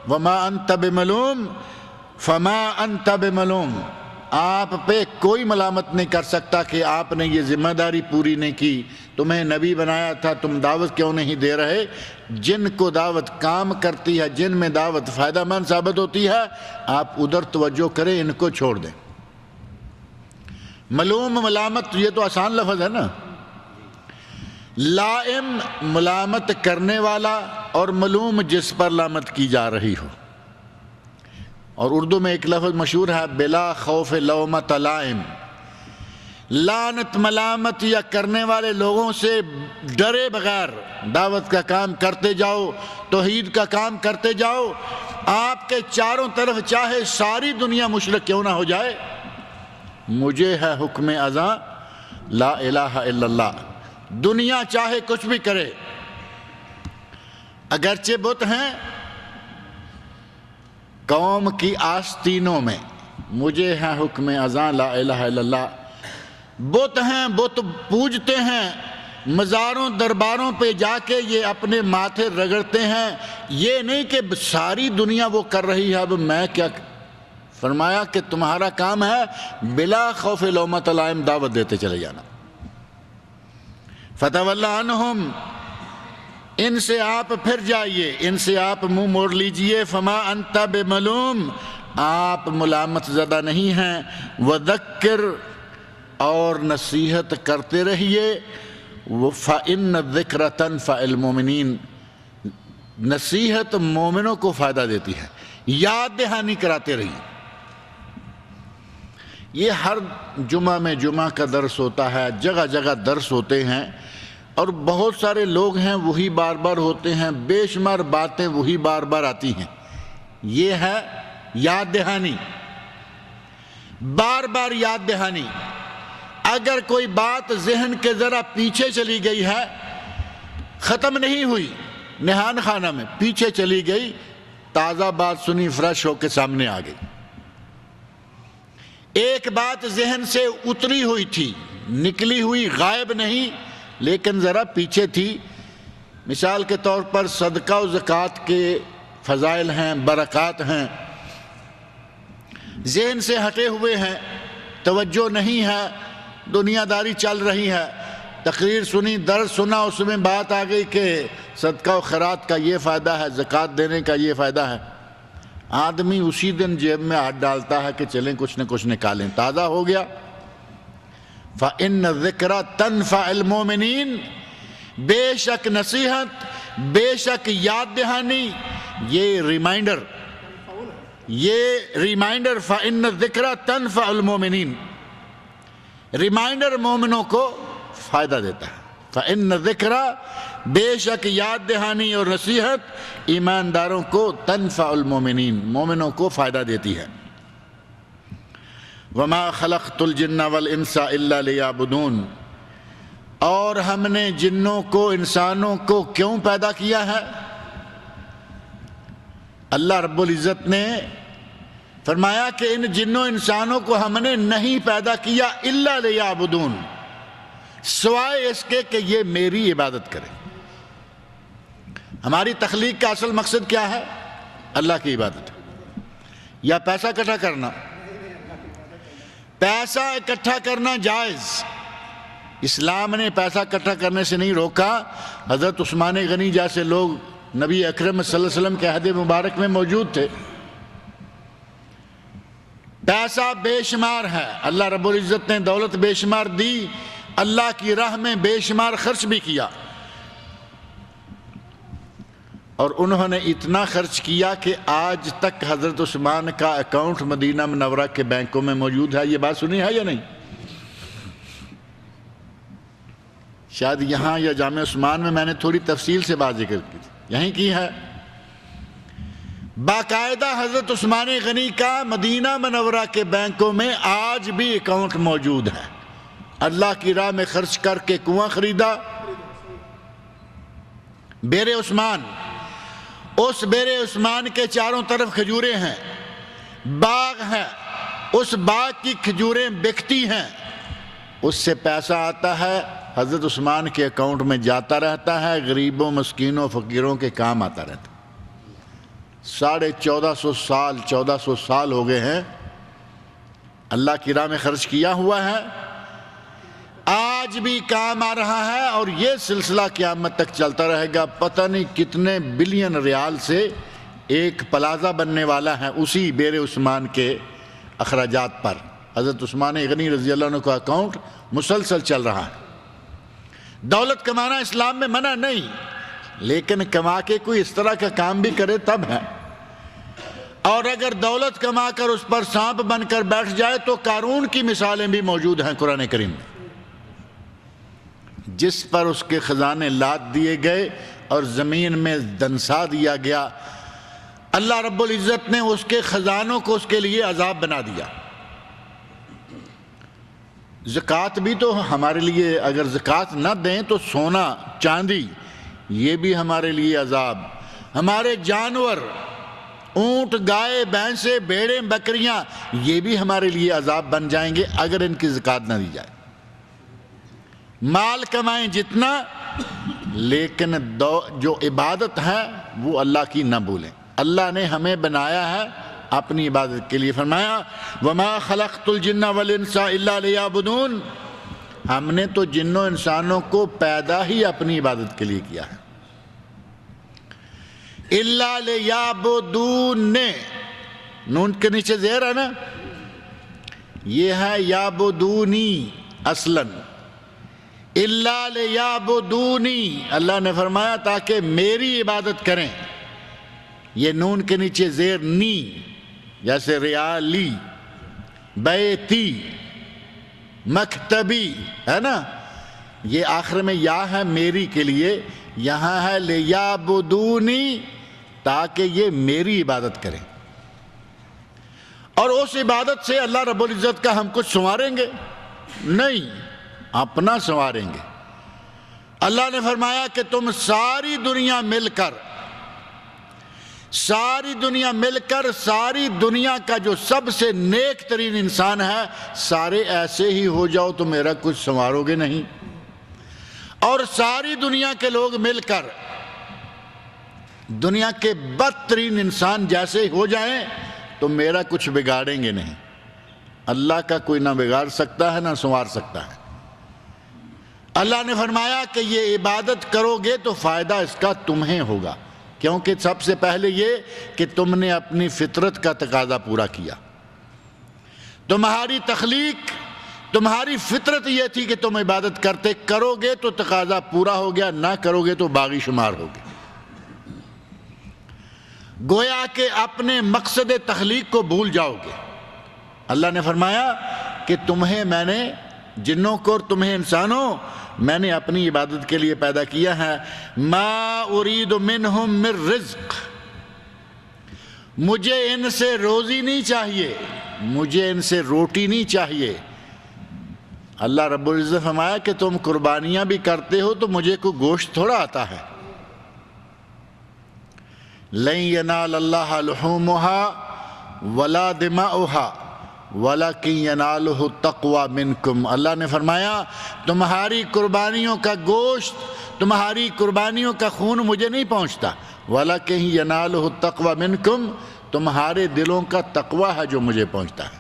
وما انت بملوم فما انت بملوم، آپ پہ کوئی ملامت نہیں کر سکتا کہ آپ نے یہ ذمہ داری پوری نہیں کی، تمہیں نبی بنایا تھا، تم دعوت کیوں نہیں دے رہے؟ جن کو دعوت کام کرتی ہے، جن میں دعوت فائدہ مند ثابت ہوتی ہے، آپ ادھر توجہ کریں، ان کو چھوڑ دیں۔ ملوم، ملامت، یہ تو آسان لفظ ہے نا۔ لائم ملامت کرنے والا، اور ملوم جس پر لامت کی جا رہی ہو۔ اور اردو میں ایک لفظ مشہور ہے، بلا خوف لومۃ لائم، لعنت ملامت یا کرنے والے لوگوں سے ڈرے بغیر دعوت کا کام کرتے جاؤ، توحید کا کام کرتے جاؤ۔ آپ کے چاروں طرف چاہے ساری دنیا مشرک کیوں نہ ہو جائے، مجھے ہے حکم ازاں لا الہ الا اللہ۔ دنیا چاہے کچھ بھی کرے، اگرچہ بت ہیں قوم کی آستینوں میں، مجھے ہے حکم ازاں لا الہ الا اللہ۔ بت ہیں، بت پوجتے ہیں، مزاروں درباروں پہ جا کے یہ اپنے ماتھے رگڑتے ہیں، یہ نہیں کہ ساری دنیا وہ کر رہی ہے اب میں کیا۔ فرمایا کہ تمہارا کام ہے بلا خوف لومۃ لائم دعوت دیتے چلے جانا۔ فتولی عنہم، ان سے آپ پھر جائیے، ان سے آپ منہ موڑ لیجئے۔ فما انت بملوم، آپ ملامت زدہ نہیں ہیں۔ وذکر، اور نصیحت کرتے رہیے۔ فإن الذکر تنفع المؤمنین، نصیحت مومنوں کو فائدہ دیتی ہے، یاد دہانی کراتے رہیے۔ یہ ہر جمعہ میں جمعہ کا درس ہوتا ہے، جگہ جگہ درس ہوتے ہیں، اور بہت سارے لوگ ہیں وہی بار بار ہوتے ہیں، بے شمار باتیں وہی بار بار آتی ہیں۔ یہ ہے یاد دہانی، بار بار یاد دہانی۔ اگر کوئی بات ذہن کے ذرا پیچھے چلی گئی ہے ختم نہیں ہوئی نہان خانہ میں، پیچھے چلی گئی، تازہ بات سنی، فریش ہو کے سامنے آ گئی۔ ایک بات ذہن سے اتری ہوئی تھی، نکلی ہوئی غائب نہیں، لیکن ذرا پیچھے تھی۔ مثال کے طور پر صدقہ و زکوٰۃ کے فضائل ہیں، برکات ہیں، ذہن سے ہٹے ہوئے ہیں، توجہ نہیں ہے، دنیا داری چل رہی ہے، تقریر سنی، درس سنا، اس میں بات آ گئی کہ صدقہ و خیرات کا یہ فائدہ ہے، زکوٰۃ دینے کا یہ فائدہ ہے۔ آدمی اسی دن جیب میں ہاتھ ڈالتا ہے کہ چلیں کچھ نہ کچھ نکالیں، تازہ ہو گیا۔ فَإِنَّ الذِّكْرَ تَنفَعُ الْمُؤْمِنِينَ، بے شک نصیحت، بے شک یاد دہانی، یہ ریمائنڈر فَإِنَّ الذِّكْرَ تَنفَعُ الْمُؤْمِنِينَ، ریمائنڈر مومنوں کو فائدہ دیتا ہے۔ فَإِنَّ الذِّكْرَ، بے شک یاد دہانی اور نصیحت ایمانداروں کو، تنفع المومنین، مومنوں کو فائدہ دیتی ہے۔ وَمَا خَلَقْتُ الْجِنَّ وَالْإِنسَ إِلَّا لِيَعْبُدُونَ، اور ہم نے جنوں کو، انسانوں کو کیوں پیدا کیا ہے؟ اللہ رب العزت نے فرمایا کہ ان جنوں انسانوں کو ہم نے نہیں پیدا کیا الا لیعبدون، سوائے اس کے کہ یہ میری عبادت کریں۔ ہماری تخلیق کا اصل مقصد کیا ہے؟ اللہ کی عبادت یا پیسہ اکٹھا کرنا؟ پیسہ اکٹھا کرنا جائز، اسلام نے پیسہ اکٹھا کرنے سے نہیں روکا۔ حضرت عثمان غنی جیسے لوگ نبی اکرم صلی اللہ علیہ وسلم کے عہد مبارک میں موجود تھے۔ پیسہ بے شمار ہے، اللہ رب العزت نے دولت بے شمار دی، اللہ کی راہ میں بے شمار خرچ بھی کیا، اور انہوں نے اتنا خرچ کیا کہ آج تک حضرت عثمان کا اکاؤنٹ مدینہ منورہ کے بینکوں میں موجود ہے۔ یہ بات سنی ہے یا نہیں؟ شاید یہاں یا جامع عثمان میں نے تھوڑی تفصیل سے بات ذکر کی تھی، یہیں کی ہے۔ باقاعدہ حضرت عثمان غنی کا مدینہ منورہ کے بینکوں میں آج بھی اکاؤنٹ موجود ہے۔ اللہ کی راہ میں خرچ کر کے کنواں خریدا، بیر عثمان، اس بیر عثمان کے چاروں طرف کھجوریں ہیں، باغ ہے، اس باغ کی کھجوریں بکتی ہیں، اس سے پیسہ آتا ہے، حضرت عثمان کے اکاؤنٹ میں جاتا رہتا ہے، غریبوں، مسکینوں، فقیروں کے کام آتا رہتا ہے۔ 1450 سال ہو گئے ہیں اللہ کی راہ میں خرچ کیا ہوا ہے، آج بھی کام آ رہا ہے، اور یہ سلسلہ قیامت تک چلتا رہے گا۔ پتہ نہیں کتنے بلین ریال سے ایک پلازہ بننے والا ہے اسی بیر عثمان کے اخراجات پر۔ حضرت عثمان غنی رضی اللہ عنہ کا اکاؤنٹ مسلسل چل رہا ہے۔ دولت کمانا اسلام میں منع نہیں، لیکن کما کے کوئی اس طرح کا کام بھی کرے تب ہے۔ اور اگر دولت کما کر اس پر سانپ بن کر بیٹھ جائے تو قارون کی مثالیں بھی موجود ہیں قرآن کریم میں، جس پر اس کے خزانے لاد دیے گئے اور زمین میں دنسا دیا گیا۔ اللہ رب العزت نے اس کے خزانوں کو اس کے لیے عذاب بنا دیا۔ زکوٰۃ بھی تو ہمارے لیے، اگر زکوٰۃ نہ دیں تو سونا چاندی یہ بھی ہمارے لیے عذاب۔ ہمارے جانور، اونٹ، گائے، بھینسیں، بھیڑیں، بکریاں، یہ بھی ہمارے لیے عذاب بن جائیں گے اگر ان کی زکوٰۃ نہ دی جائے۔ مال کمائیں جتنا، لیکن جو عبادت ہے وہ اللہ کی نہ بھولیں۔ اللہ نے ہمیں بنایا ہے اپنی عبادت کے لیے، فرمایا وَمَا خَلَقْتُ الْجِنَّ وَالْإِنسَ إِلَّا لِيَعْبُدُونَ، ہم نے تو جنوں انسانوں کو پیدا ہی اپنی عبادت کے لیے کیا ہے۔ إِلَّا لِيَعْبُدُونَ، نون کے نیچے زیر ہے نا، یہ ہے یعبدونی اصلاً، إِلَّا لِيَعْبُدُونِی، اللہ نے فرمایا تاکہ میری عبادت کریں۔ یہ نون کے نیچے زیر نی، جیسے ریالی، بیتی، مکتبی ہے نا، یہ آخر میں یا ہے میری کے لیے، یہاں ہے لیعبدونی، تاکہ یہ میری عبادت کریں۔ اور اس عبادت سے اللہ رب العزت کا ہم کچھ سنواریں گے؟ نہیں، اپنا سنواریں گے۔ اللہ نے فرمایا کہ تم ساری دنیا مل کر ساری دنیا کا جو سب سے نیک ترین انسان ہے، سارے ایسے ہی ہو جاؤ تو میرا کچھ سنوارو گے نہیں، اور ساری دنیا کے لوگ مل کر دنیا کے بدترین انسان جیسے ہو جائیں تو میرا کچھ بگاڑیں گے نہیں۔ اللہ کا کوئی نہ بگاڑ سکتا ہے نہ سنوار سکتا ہے۔ اللہ نے فرمایا کہ یہ عبادت کرو گے تو فائدہ اس کا تمہیں ہوگا، کیونکہ سب سے پہلے یہ کہ تم نے اپنی فطرت کا تقاضا پورا کیا۔ تمہاری تخلیق، تمہاری فطرت یہ تھی کہ تم عبادت کرو گے تو تقاضا پورا ہو گیا، نہ کرو گے تو باغی شمار ہوگے۔ گویا کہ اپنے مقصد تخلیق کو بھول جاؤ گے۔ اللہ نے فرمایا کہ تمہیں میں نے، جنوں کو اور تمہیں انسانوں، میں نے اپنی عبادت کے لیے پیدا کیا ہے۔ ما ارید منہم من رزق، مجھے ان سے روزی نہیں چاہیے، مجھے ان سے روٹی نہیں چاہیے۔ اللہ رب العزت فرمایا کہ تم قربانیاں بھی کرتے ہو تو مجھے کوئی گوشت تھوڑا آتا ہے۔ لن ینال اللہ لحومها ولا دماؤها وَلَكِنْ يَنَالُهُ التَّقْوَى مِنْكُمْ۔ اللہ نے فرمایا تمہاری قربانیوں کا گوشت، تمہاری قربانیوں کا خون مجھے نہیں پہنچتا، وَلَكِنْ يَنَالُهُ التَّقْوَى مِنْكُمْ، تمہارے دلوں کا تقوی ہے جو مجھے پہنچتا ہے۔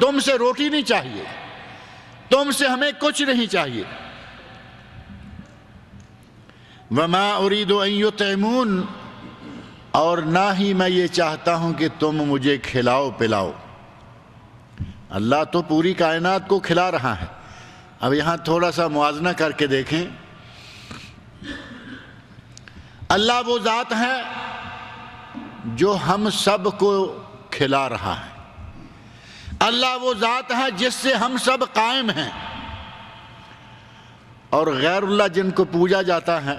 تم سے روٹی نہیں چاہیے، تم سے ہمیں کچھ نہیں چاہیے۔ وَمَا أُرِيدُ أَن يُطْعِمُونَ، اور نہ ہی میں یہ چاہتا ہوں کہ تم مجھے کھلاؤ پلاؤ۔ اللہ تو پوری کائنات کو کھلا رہا ہے۔ اب یہاں تھوڑا سا موازنہ کر کے دیکھیں، اللہ وہ ذات ہے جو ہم سب کو کھلا رہا ہے، اللہ وہ ذات ہے جس سے ہم سب قائم ہیں، اور غیر اللہ جن کو پوجا جاتا ہے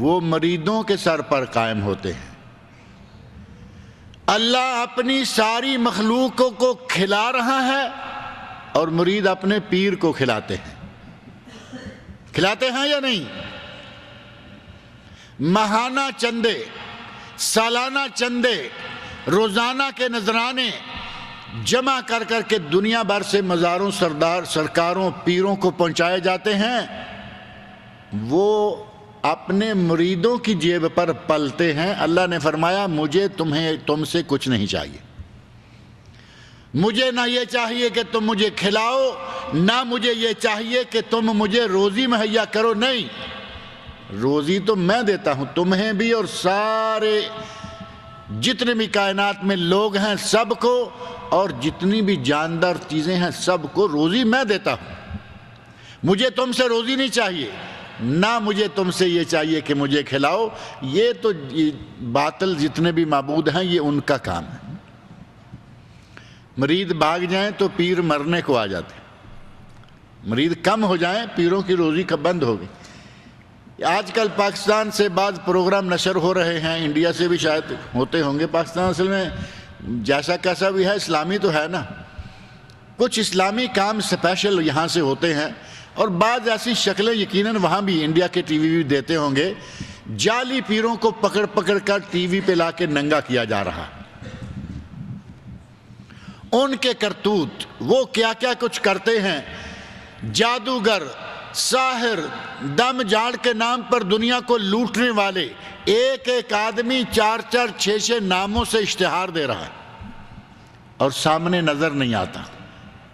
وہ مریدوں کے سر پر قائم ہوتے ہیں۔ اللہ اپنی ساری مخلوقوں کو کھلا رہا ہے اور مرید اپنے پیر کو کھلاتے ہیں۔ کھلاتے ہیں یا نہیں؟ ماہانہ چندے، سالانہ چندے، روزانہ کے نذرانے جمع کر کر کے دنیا بھر سے مزاروں، سرکاروں، پیروں کو پہنچائے جاتے ہیں، وہ اپنے مریدوں کی جیب پر پلتے ہیں۔ اللہ نے فرمایا مجھے تم سے کچھ نہیں چاہیے، مجھے نہ یہ چاہیے کہ تم مجھے کھلاؤ، نہ مجھے یہ چاہیے کہ تم مجھے روزی مہیا کرو۔ نہیں، روزی تو میں دیتا ہوں تمہیں بھی اور سارے جتنے بھی کائنات میں لوگ ہیں سب کو، اور جتنی بھی جاندار چیزیں ہیں سب کو روزی میں دیتا ہوں۔ مجھے تم سے روزی نہیں چاہیے، نہ مجھے تم سے یہ چاہیے کہ مجھے کھلاؤ۔ یہ تو باطل جتنے بھی معبود ہیں یہ ان کا کام ہے۔ مرید بھاگ جائیں تو پیر مرنے کو آ جاتے، مرید کم ہو جائیں پیروں کی روزی کا بند ہوگی۔ آج کل پاکستان سے بعض پروگرام نشر ہو رہے ہیں، انڈیا سے بھی شاید ہوتے ہوں گے۔ پاکستان اصل میں جیسا کیسا بھی ہے اسلامی تو ہے نا، کچھ اسلامی کام اسپیشل یہاں سے ہوتے ہیں، اور بعض ایسی شکلیں یقیناً وہاں بھی انڈیا کے ٹی وی بھی دیتے ہوں گے، جعلی پیروں کو پکڑ پکڑ کر ٹی وی پہ لا کے ننگا کیا جا رہا۔ ان کے کرتوت، وہ کیا کیا کچھ کرتے ہیں۔ جادوگر، ساحر، دم جاڑ کے نام پر دنیا کو لوٹنے والے، ایک ایک آدمی 4 4 6 6 ناموں سے اشتہار دے رہا ہے اور سامنے نظر نہیں آتا،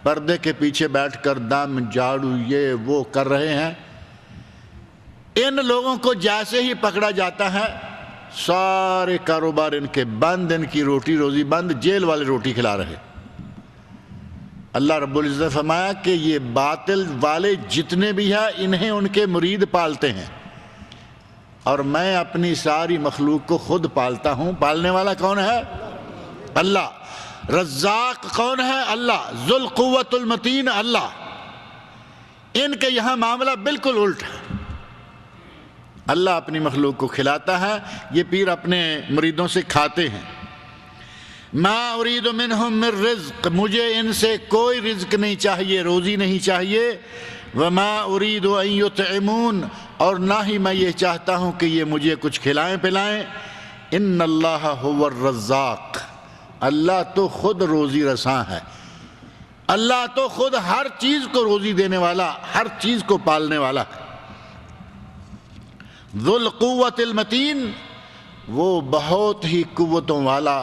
پردے کے پیچھے بیٹھ کر دم جاڑو یہ وہ کر رہے ہیں۔ ان لوگوں کو جیسے ہی پکڑا جاتا ہے سارے کاروبار ان کے بند، ان کی روٹی روزی بند، جیل والے روٹی کھلا رہے۔ اللہ رب العزت فرمایا کہ یہ باطل والے جتنے بھی ہیں انہیں ان کے مرید پالتے ہیں، اور میں اپنی ساری مخلوق کو خود پالتا ہوں۔ پالنے والا کون ہے؟ اللہ۔ رزاق کون ہے؟ اللہ۔ ذو القوت المتین اللہ۔ ان کے یہاں معاملہ بالکل الٹ ہے۔ اللہ اپنی مخلوق کو کھلاتا ہے، یہ پیر اپنے مریدوں سے کھاتے ہیں۔ ما اريد منهم من رزق، مجھے ان سے کوئی رزق نہیں چاہیے، روزی نہیں چاہیے، وما اريد ان يطعمون، اور نہ ہی میں یہ چاہتا ہوں کہ یہ مجھے کچھ کھلائیں پلائیں، ان اللہ هو الرزاق، اللہ تو خود روزی رساں ہے، اللہ تو خود ہر چیز کو روزی دینے والا، ہر چیز کو پالنے والا ہے۔ ذو القوت المتین، وہ بہت ہی قوتوں والا،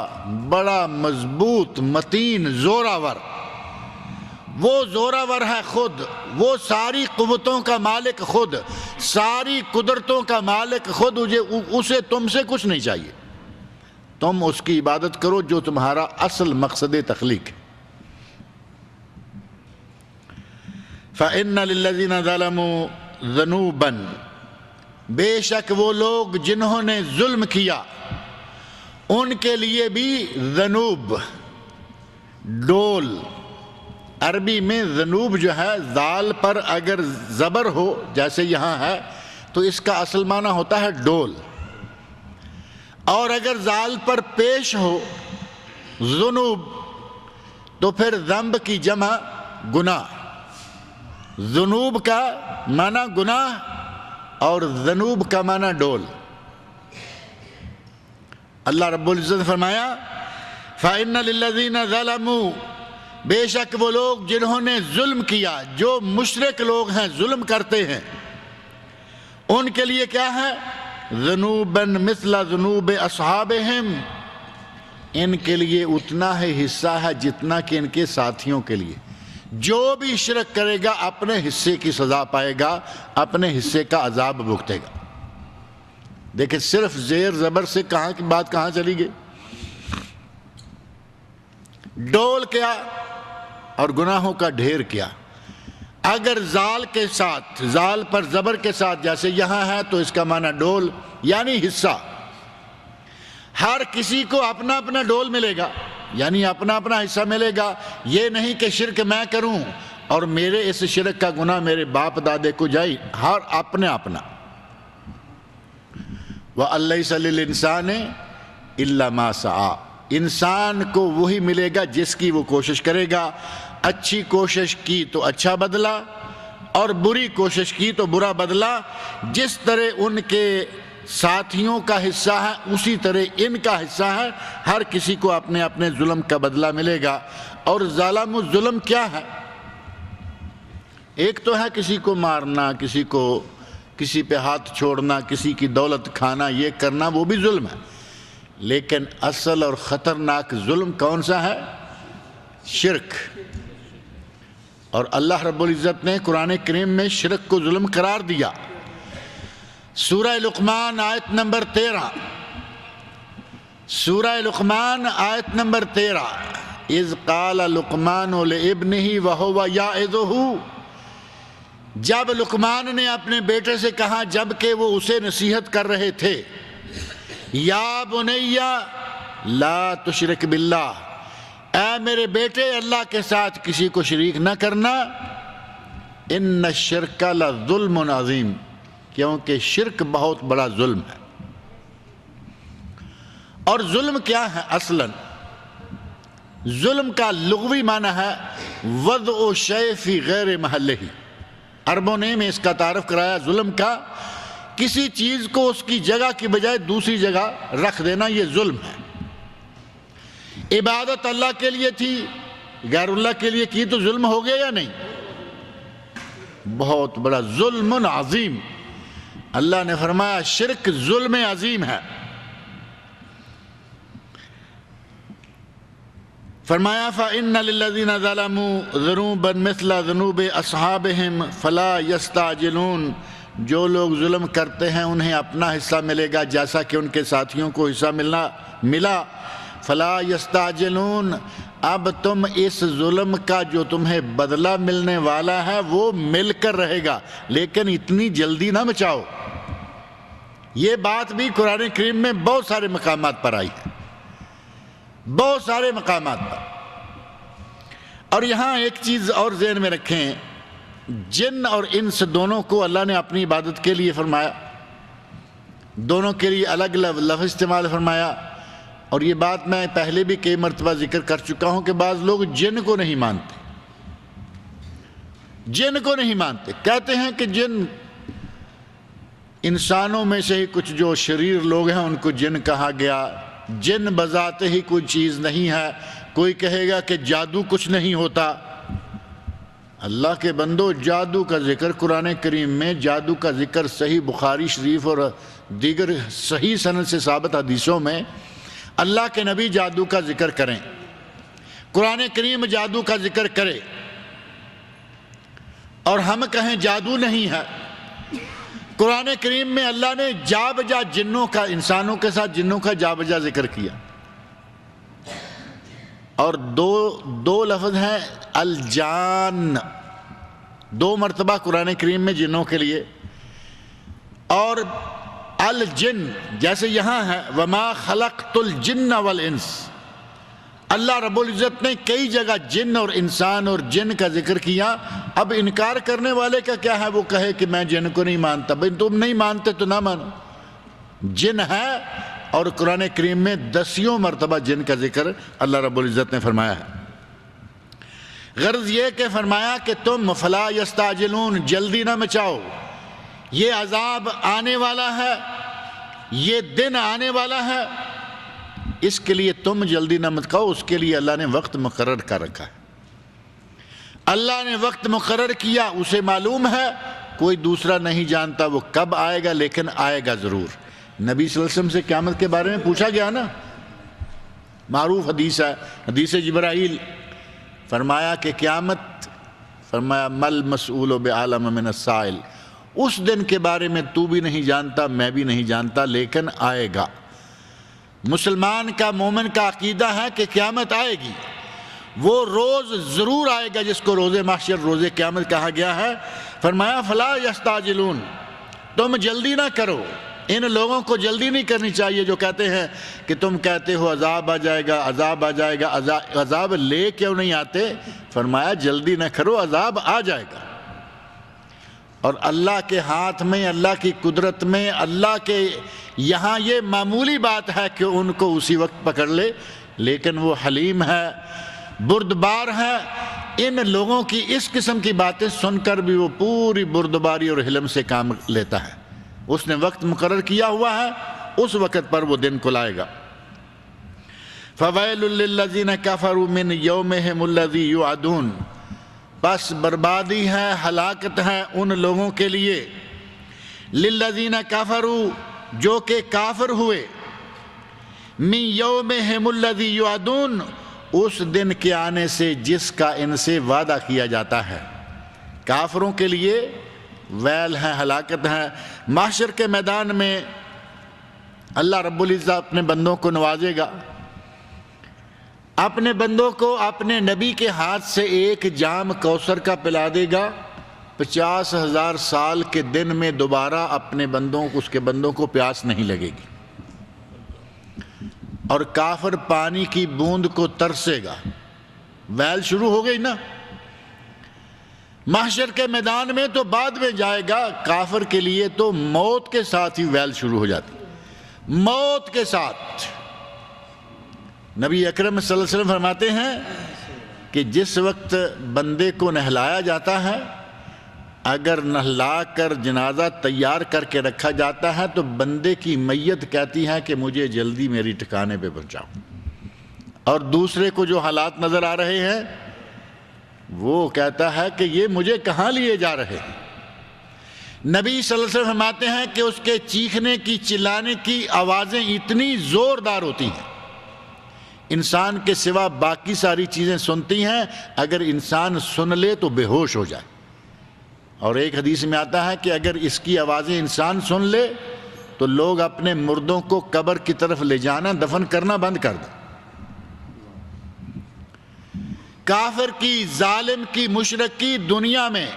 بڑا مضبوط، متین، زوراور، وہ زوراور ہے خود، وہ ساری قوتوں کا مالک خود، ساری قدرتوں کا مالک خود، اسے تم سے کچھ نہیں چاہیے، تم اس کی عبادت کرو جو تمہارا اصل مقصد تخلیق ہے۔ فَإِنَّ لِلَّذِينَ ظَلَمُوا ذُنُوبًا، بے شک وہ لوگ جنہوں نے ظلم کیا ان کے لیے بھی ذنوب، ڈول، عربی میں ذنوب جو ہے ذال پر اگر زبر ہو جیسے یہاں ہے تو اس کا اصل معنی ہوتا ہے ڈول، اور اگر ذال پر پیش ہو ذنوب تو پھر ذنب کی جمع گناہ، ذنوب کا معنی گناہ اور ذنوب کا معنی ڈول۔ اللہ رب العزت نے فرمایا فَإِنَّ لِلَّذِينَ ظَلَمُوا، بے شک وہ لوگ جنہوں نے ظلم کیا، جو مشرک لوگ ہیں، ظلم کرتے ہیں، ان کے لیے کیا ہے؟ ذُنُوبًا مِثْلَ ذُنُوبِ أَصْحَابِهِمْ، ان کے لیے اتنا ہی حصہ ہے جتنا کہ ان کے ساتھیوں کے لیے۔ جو بھی شرک کرے گا اپنے حصے کی سزا پائے گا، اپنے حصے کا عذاب بھگتے گا۔ دیکھیں صرف زیر زبر سے کہاں کی بات کہاں چلی گئی، ڈول کیا اور گناہوں کا ڈھیر کیا۔ اگر زال کے ساتھ، زال پر زبر کے ساتھ جیسے یہاں ہے تو اس کا معنی ڈول یعنی حصہ، ہر کسی کو اپنا اپنا ڈول ملے گا، یعنی اپنا اپنا حصہ ملے گا۔ یہ نہیں کہ شرک میں کروں اور میرے اس شرک کا گناہ میرے باپ دادے کو جائے، ہر اپنے اپنا۔ وَأَلَّيْسَ لِلْإِنسَانِ إِلَّا مَا سَعَى، انسان کو وہی ملے گا جس کی وہ کوشش کرے گا، اچھی کوشش کی تو اچھا بدلہ اور بری کوشش کی تو برا بدلہ۔ جس طرح ان کے ساتھیوں کا حصہ ہے اسی طرح ان کا حصہ ہے، ہر کسی کو اپنے اپنے ظلم کا بدلہ ملے گا۔ اور ظالم الظلم کیا ہے؟ ایک تو ہے کسی کو مارنا، کسی پہ ہاتھ چھوڑنا، کسی کی دولت کھانا، یہ کرنا وہ بھی ظلم ہے، لیکن اصل اور خطرناک ظلم کون سا ہے؟ شرک۔ اور اللہ رب العزت نے قرآن کریم میں شرک کو ظلم قرار دیا۔ سورہ لقمان آیت نمبر 13، سورہ لقمان آیت نمبر 13، اذ قال لقمان لابنہ وہو یعظہ، جب لقمان نے اپنے بیٹے سے کہا جب کہ وہ اسے نصیحت کر رہے تھے، یا بنی لا تشرک باللہ، اے میرے بیٹے اللہ کے ساتھ کسی کو شریک نہ کرنا، ان الشرک لظلم عظیم، کیونکہ شرک بہت بڑا ظلم ہے۔ اور ظلم کیا ہے اصلاً؟ ظلم کا لغوی معنی ہے وضع شیء فی غیر محلہ، عربوں نے میں اس کا تعارف کرایا ظلم کا، کسی چیز کو اس کی جگہ کی بجائے دوسری جگہ رکھ دینا، یہ ظلم ہے۔ عبادت اللہ کے لیے تھی، غیر اللہ کے لیے کی تو ظلم ہو گیا یا نہیں؟ بہت بڑا ظلم عظیم۔ اللہ نے فرمایا شرک ظلم عظیم ہے۔ فرمایا فَإِنَّ لِلَّذِينَ ظَلَمُوا ذُنُوبًا مِثْلَ ذُنُوبِ أَصْحَابِهِمْ فَلَا يَسْتَعْجِلُونَ، جو لوگ ظلم کرتے ہیں انہیں اپنا حصہ ملے گا جیسا کہ ان کے ساتھیوں کو حصہ ملا۔ فَلَا يَسْتَعْجِلُونَ، اب تم اس ظلم کا جو تمہیں بدلہ ملنے والا ہے وہ مل کر رہے گا، لیکن اتنی جلدی نہ مچاؤ۔ یہ بات بھی قرآن کریم میں بہت سارے مقامات پر آئی ہے، بہت سارے مقامات پر۔ اور یہاں ایک چیز اور ذہن میں رکھیں، جن اور انس دونوں کو اللہ نے اپنی عبادت کے لیے فرمایا، دونوں کے لیے الگ لفظ استعمال فرمایا، اور یہ بات میں پہلے بھی کئی مرتبہ ذکر کر چکا ہوں کہ بعض لوگ جن کو نہیں مانتے، جن کو نہیں مانتے، کہتے ہیں کہ جن انسانوں میں سے ہی کچھ جو شریر لوگ ہیں ان کو جن کہا گیا، جن بذات ہی کوئی چیز نہیں ہے۔ کوئی کہے گا کہ جادو کچھ نہیں ہوتا۔ اللہ کے بندو، جادو کا ذکر قرآن کریم میں، جادو کا ذکر صحیح بخاری شریف اور دیگر صحیح سند سے ثابت حدیثوں میں اللہ کے نبی جادو کا ذکر کریں، قرآن کریم جادو کا ذکر کرے، اور ہم کہیں جادو نہیں ہے۔ قرآن کریم میں اللہ نے جا بجا جنوں کا، انسانوں کے ساتھ جنوں کا جا بجا ذکر کیا، اور دو لفظ ہیں الجان، 2 مرتبہ قرآن کریم میں جنوں کے لیے، اور الجن جیسے یہاں ہے وما خلقت الجن والانس، اللہ رب العزت نے کئی جگہ جن اور انسان اور جن کا ذکر کیا۔ اب انکار کرنے والے کا کیا ہے، وہ کہے کہ میں جن کو نہیں مانتا۔ بھئی تم نہیں مانتے تو نہ مانو، جن ہے، اور قرآن کریم میں 10 مرتبہ جن کا ذکر اللہ رب العزت نے فرمایا ہے۔ غرض یہ کہ فرمایا کہ تم فلا یستعجلون، جلدی نہ مچاؤ، یہ عذاب آنے والا ہے، یہ دن آنے والا ہے، اس کے لیے تم جلدی نہ مچاؤ۔ اس کے لیے اللہ نے وقت مقرر کر رکھا ہے، اللہ نے وقت مقرر کیا، اسے معلوم ہے، کوئی دوسرا نہیں جانتا وہ کب آئے گا، لیکن آئے گا ضرور۔ نبی صلی اللہ علیہ وسلم سے قیامت کے بارے میں پوچھا گیا نا، معروف حدیث ہے، حدیث جبرائیل، فرمایا کہ قیامت، فرمایا مل مسئول بعالم من السائل، اس دن کے بارے میں تو بھی نہیں جانتا، میں بھی نہیں جانتا، لیکن آئے گا۔ مسلمان کا، مومن کا عقیدہ ہے کہ قیامت آئے گی، وہ روز ضرور آئے گا جس کو روز محشر، روز قیامت کہا گیا ہے۔ فرمایا فلا یستعجلون، تم جلدی نہ کرو، ان لوگوں کو جلدی نہیں کرنی چاہیے جو کہتے ہیں کہ تم کہتے ہو عذاب آ جائے گا، عذاب آ جائے گا، عذاب لے کیوں نہیں آتے؟ فرمایا جلدی نہ کرو، عذاب آ جائے گا، اور اللہ کے ہاتھ میں، اللہ کی قدرت میں، اللہ کے یہاں یہ معمولی بات ہے کہ ان کو اسی وقت پکڑ لے، لیکن وہ حلیم ہے، بردبار ہے۔ ان لوگوں کی اس قسم کی باتیں سن کر بھی وہ پوری بردباری اور حلم سے کام لیتا ہے۔ اس نے وقت مقرر کیا ہوا ہے، اس وقت پر وہ دن کو لائے گا۔ فَوَيْلٌ لِّلَّذِينَ كَفَرُوا مِنْ يَوْمِهِمُ الَّذِي يُوعَدُونَ، پس بربادی ہے، ہلاکت ہے ان لوگوں کے لیے، لِلَّذِينَ كَفَرُوا جو کہ کافر ہوئے، مِنْ يَوْمِهِمُ الَّذِي يُوعَدُونَ اس دن کے آنے سے جس کا ان سے وعدہ کیا جاتا ہے۔ کافروں کے لیے ویل ہے، ہلاکت ہے۔ محشر کے میدان میں اللہ رب العزت اپنے بندوں کو نوازے گا، اپنے بندوں کو اپنے نبی کے ہاتھ سے ایک جام کوثر کا پلا دے گا، 50,000 سال کے دن میں دوبارہ اپنے بندوں کو، اس کے بندوں کو پیاس نہیں لگے گی، اور کافر پانی کی بوند کو ترسے گا۔ ویل شروع ہو گئی نا، محشر کے میدان میں تو بعد میں جائے گا، کافر کے لیے تو موت کے ساتھ ہی ویل شروع ہو جاتی، موت کے ساتھ۔ نبی اکرم صلی اللہ علیہ وسلم فرماتے ہیں کہ جس وقت بندے کو نہلایا جاتا ہے، اگر نہلا کر جنازہ تیار کر کے رکھا جاتا ہے تو بندے کی میت کہتی ہے کہ مجھے جلدی میری ٹھکانے پہ پہنچاؤ، اور دوسرے کو جو حالات نظر آ رہے ہیں وہ کہتا ہے کہ یہ مجھے کہاں لیے جا رہے ہیں۔ نبی صلی اللہ علیہ وسلم فرماتے ہیں کہ اس کے چیخنے کی، چلانے کی آوازیں اتنی زوردار ہوتی ہیں، انسان کے سوا باقی ساری چیزیں سنتی ہیں، اگر انسان سن لے تو بے ہوش ہو جائے۔ اور ایک حدیث میں آتا ہے کہ اگر اس کی آوازیں انسان سن لے تو لوگ اپنے مردوں کو قبر کی طرف لے جانا، دفن کرنا بند کر دیں۔ کافر کی، ظالم کی، مشرک کی دنیا میں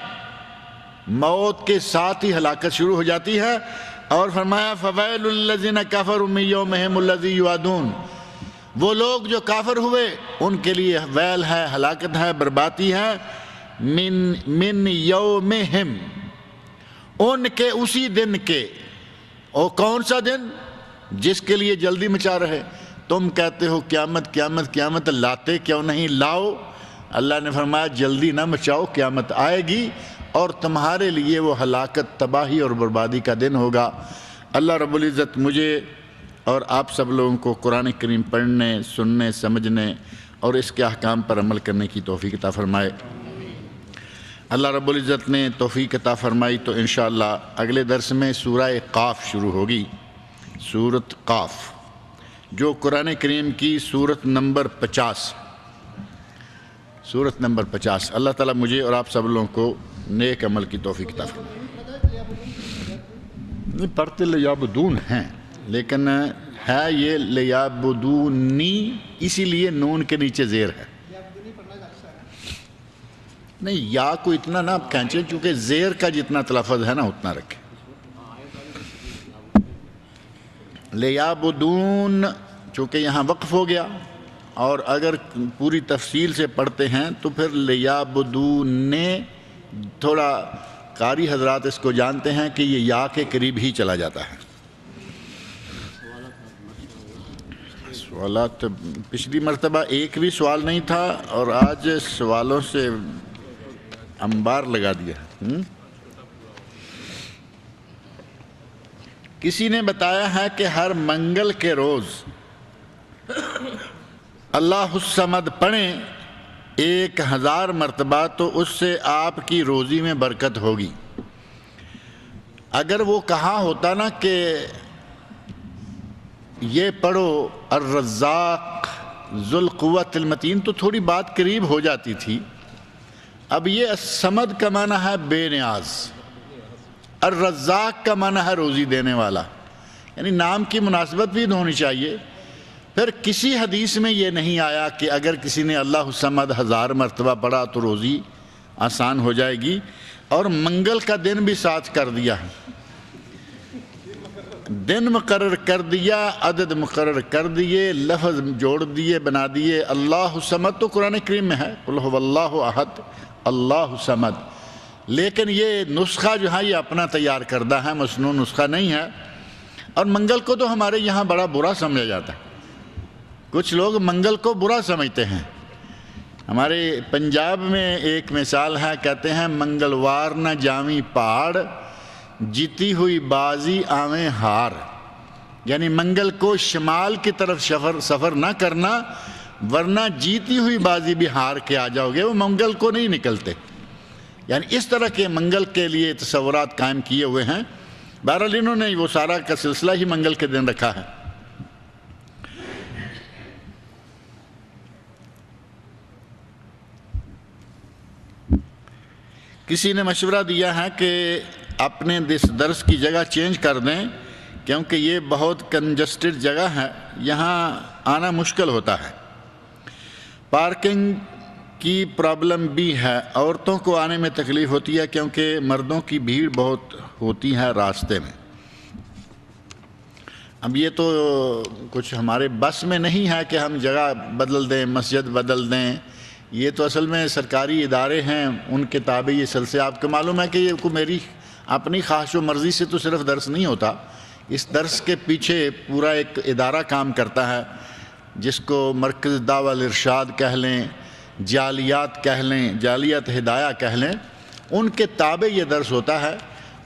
موت کے ساتھ ہی ہلاکت شروع ہو جاتی ہے۔ اور فرمایا فَوَيْلٌ لِّلَّذِينَ كَفَرُوا مِن يَوْمِهِمُ الَّذِي يُوعَدُونَ، وہ لوگ جو کافر ہوئے ان کے لیے ویل ہے، ہلاکت ہے، بربادی ہے، من یومہم، ان کے اسی دن کے۔ اور کون سا دن؟ جس کے لیے جلدی مچا رہے، تم کہتے ہو قیامت قیامت قیامت، لاتے کیوں نہیں؟ لاؤ۔ اللہ نے فرمایا جلدی نہ مچاؤ، قیامت آئے گی اور تمہارے لیے وہ ہلاکت، تباہی اور بربادی کا دن ہوگا۔ اللہ رب العزت مجھے اور آپ سب لوگوں کو قرآن کریم پڑھنے، سننے، سمجھنے اور اس کے احکام پر عمل کرنے کی توفیق عطا فرمائے۔ اللہ رب العزت نے توفیق عطا فرمائی تو انشاءاللہ اگلے درس میں سورہ قاف شروع ہوگی، سورۃ قاف، جو قرآن کریم کی سورت نمبر 50، سورت نمبر 50۔ اللہ تعالیٰ مجھے اور آپ سب لوگوں کو نیک عمل کی توفیق عطا فرمائے۔ نہیں پڑھتے لیعبدون ہیں، لیکن ہے یہ لیعبدونی، اسی لیے نون کے نیچے زیر ہے۔ نہیں یا کو اتنا نہ آپ کھینچیں، چونکہ زیر کا جتنا تلفظ ہے نا اتنا رکھیں۔ لیعبدون چونکہ یہاں وقف ہو گیا، اور اگر پوری تفصیل سے پڑھتے ہیں تو پھر لیعبدون، تھوڑا قاری حضرات اس کو جانتے ہیں کہ یہ یا کے قریب ہی چلا جاتا ہے۔ سوالات پچھلی مرتبہ ایک بھی سوال نہیں تھا اور آج سوالوں سے انبار لگا دیا۔ کسی نے بتایا ہے کہ ہر منگل کے روز اللہ الصمد پڑھیں 1000 مرتبہ تو اس سے آپ کی روزی میں برکت ہوگی۔ اگر وہ کہا ہوتا نا کہ یہ پڑھو الرزاق ذو القوۃ المتین تو تھوڑی بات قریب ہو جاتی تھی۔ اب یہ الصمد کا معنی ہے بے نیاز، الرزاق کا معنی ہے روزی دینے والا، یعنی نام کی مناسبت بھی ہونی چاہیے۔ پھر کسی حدیث میں یہ نہیں آیا کہ اگر کسی نے اللہ الصمد 1000 مرتبہ پڑھا تو روزی آسان ہو جائے گی، اور منگل کا دن بھی ساتھ کر دیا ہے، دن مقرر کر دیا، عدد مقرر کر دیے، لفظ جوڑ دیے، بنا دیے۔ اللہ الصمد تو قرآن کریم میں ہے، قل هو اللہ احد اللہ الصمد، لیکن یہ نسخہ جو ہے یہ اپنا تیار کردہ ہے، مصنوع نسخہ نہیں ہے۔ اور منگل کو تو ہمارے یہاں بڑا برا سمجھا جاتا ہے، کچھ لوگ منگل کو برا سمجھتے ہیں۔ ہمارے پنجاب میں ایک مثال ہے، کہتے ہیں منگلوار نہ جاویں پہاڑ، جیتی ہوئی بازی آویں ہار، یعنی منگل کو شمال کی طرف سفر نہ کرنا، ورنہ جیتی ہوئی بازی بھی ہار کے آ جاؤ گے، وہ منگل کو نہیں نکلتے۔ یعنی اس طرح کے منگل کے لیے تصورات قائم کیے ہوئے ہیں۔ بہرحال انہوں نے وہ سارا کا سلسلہ ہی منگل کے دن رکھا ہے۔ کسی نے مشورہ دیا ہے کہ اپنے درس کی جگہ چینج کر دیں، کیونکہ یہ بہت کنجسٹڈ جگہ ہے، یہاں آنا مشکل ہوتا ہے۔ پارکنگ کی پرابلم بھی ہے، عورتوں کو آنے میں تکلیف ہوتی ہے کیونکہ مردوں کی بھیڑ بہت ہوتی ہے راستے میں۔ اب یہ تو کچھ ہمارے بس میں نہیں ہے کہ ہم جگہ بدل دیں، مسجد بدل دیں، یہ تو اصل میں سرکاری ادارے ہیں، ان کے تابع یہ سلسلہ۔ آپ کو معلوم ہے کہ یہ میری اپنی خواہش و مرضی سے تو صرف درس نہیں ہوتا، اس درس کے پیچھے پورا ایک ادارہ کام کرتا ہے، جس کو مرکز دعوی الارشاد کہہ لیں، جالیات کہہ لیں، جالیات ہدایہ کہہ لیں، ان کے تابع یہ درس ہوتا ہے۔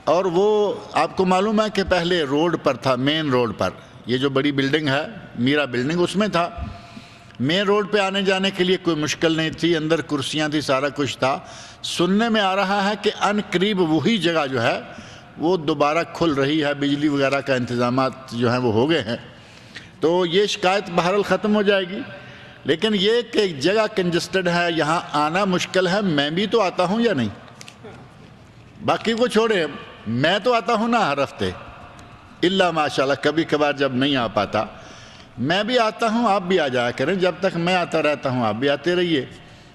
اور وہ آپ کو معلوم ہے کہ پہلے روڈ پر تھا، مین روڈ پر، یہ جو بڑی بلڈنگ ہے میرا بلڈنگ، اس میں تھا۔ مین روڈ پہ آنے جانے کے لیے کوئی مشکل نہیں تھی، اندر کرسیاں تھی، سارا کچھ تھا۔ سننے میں آ رہا ہے کہ ان قریب وہی جگہ جو ہے وہ دوبارہ کھل رہی ہے، بجلی وغیرہ کا انتظامات جو ہیں وہ ہو گئے ہیں، تو یہ شکایت بہرحال ختم ہو جائے گی۔ لیکن یہ کہ جگہ کنجسٹڈ ہے، یہاں آنا مشکل ہے۔ میں بھی تو آتا ہوں یا نہیں؟ باقی کو چھوڑے، میں تو آتا ہوں نا ہر ہفتے، الا ماشاءاللہ کبھی کبھار جب نہیں آ پاتا۔ میں بھی آتا ہوں، آپ بھی آ جایا کریں، جب تک میں آتا رہتا ہوں آپ بھی آتے رہیے،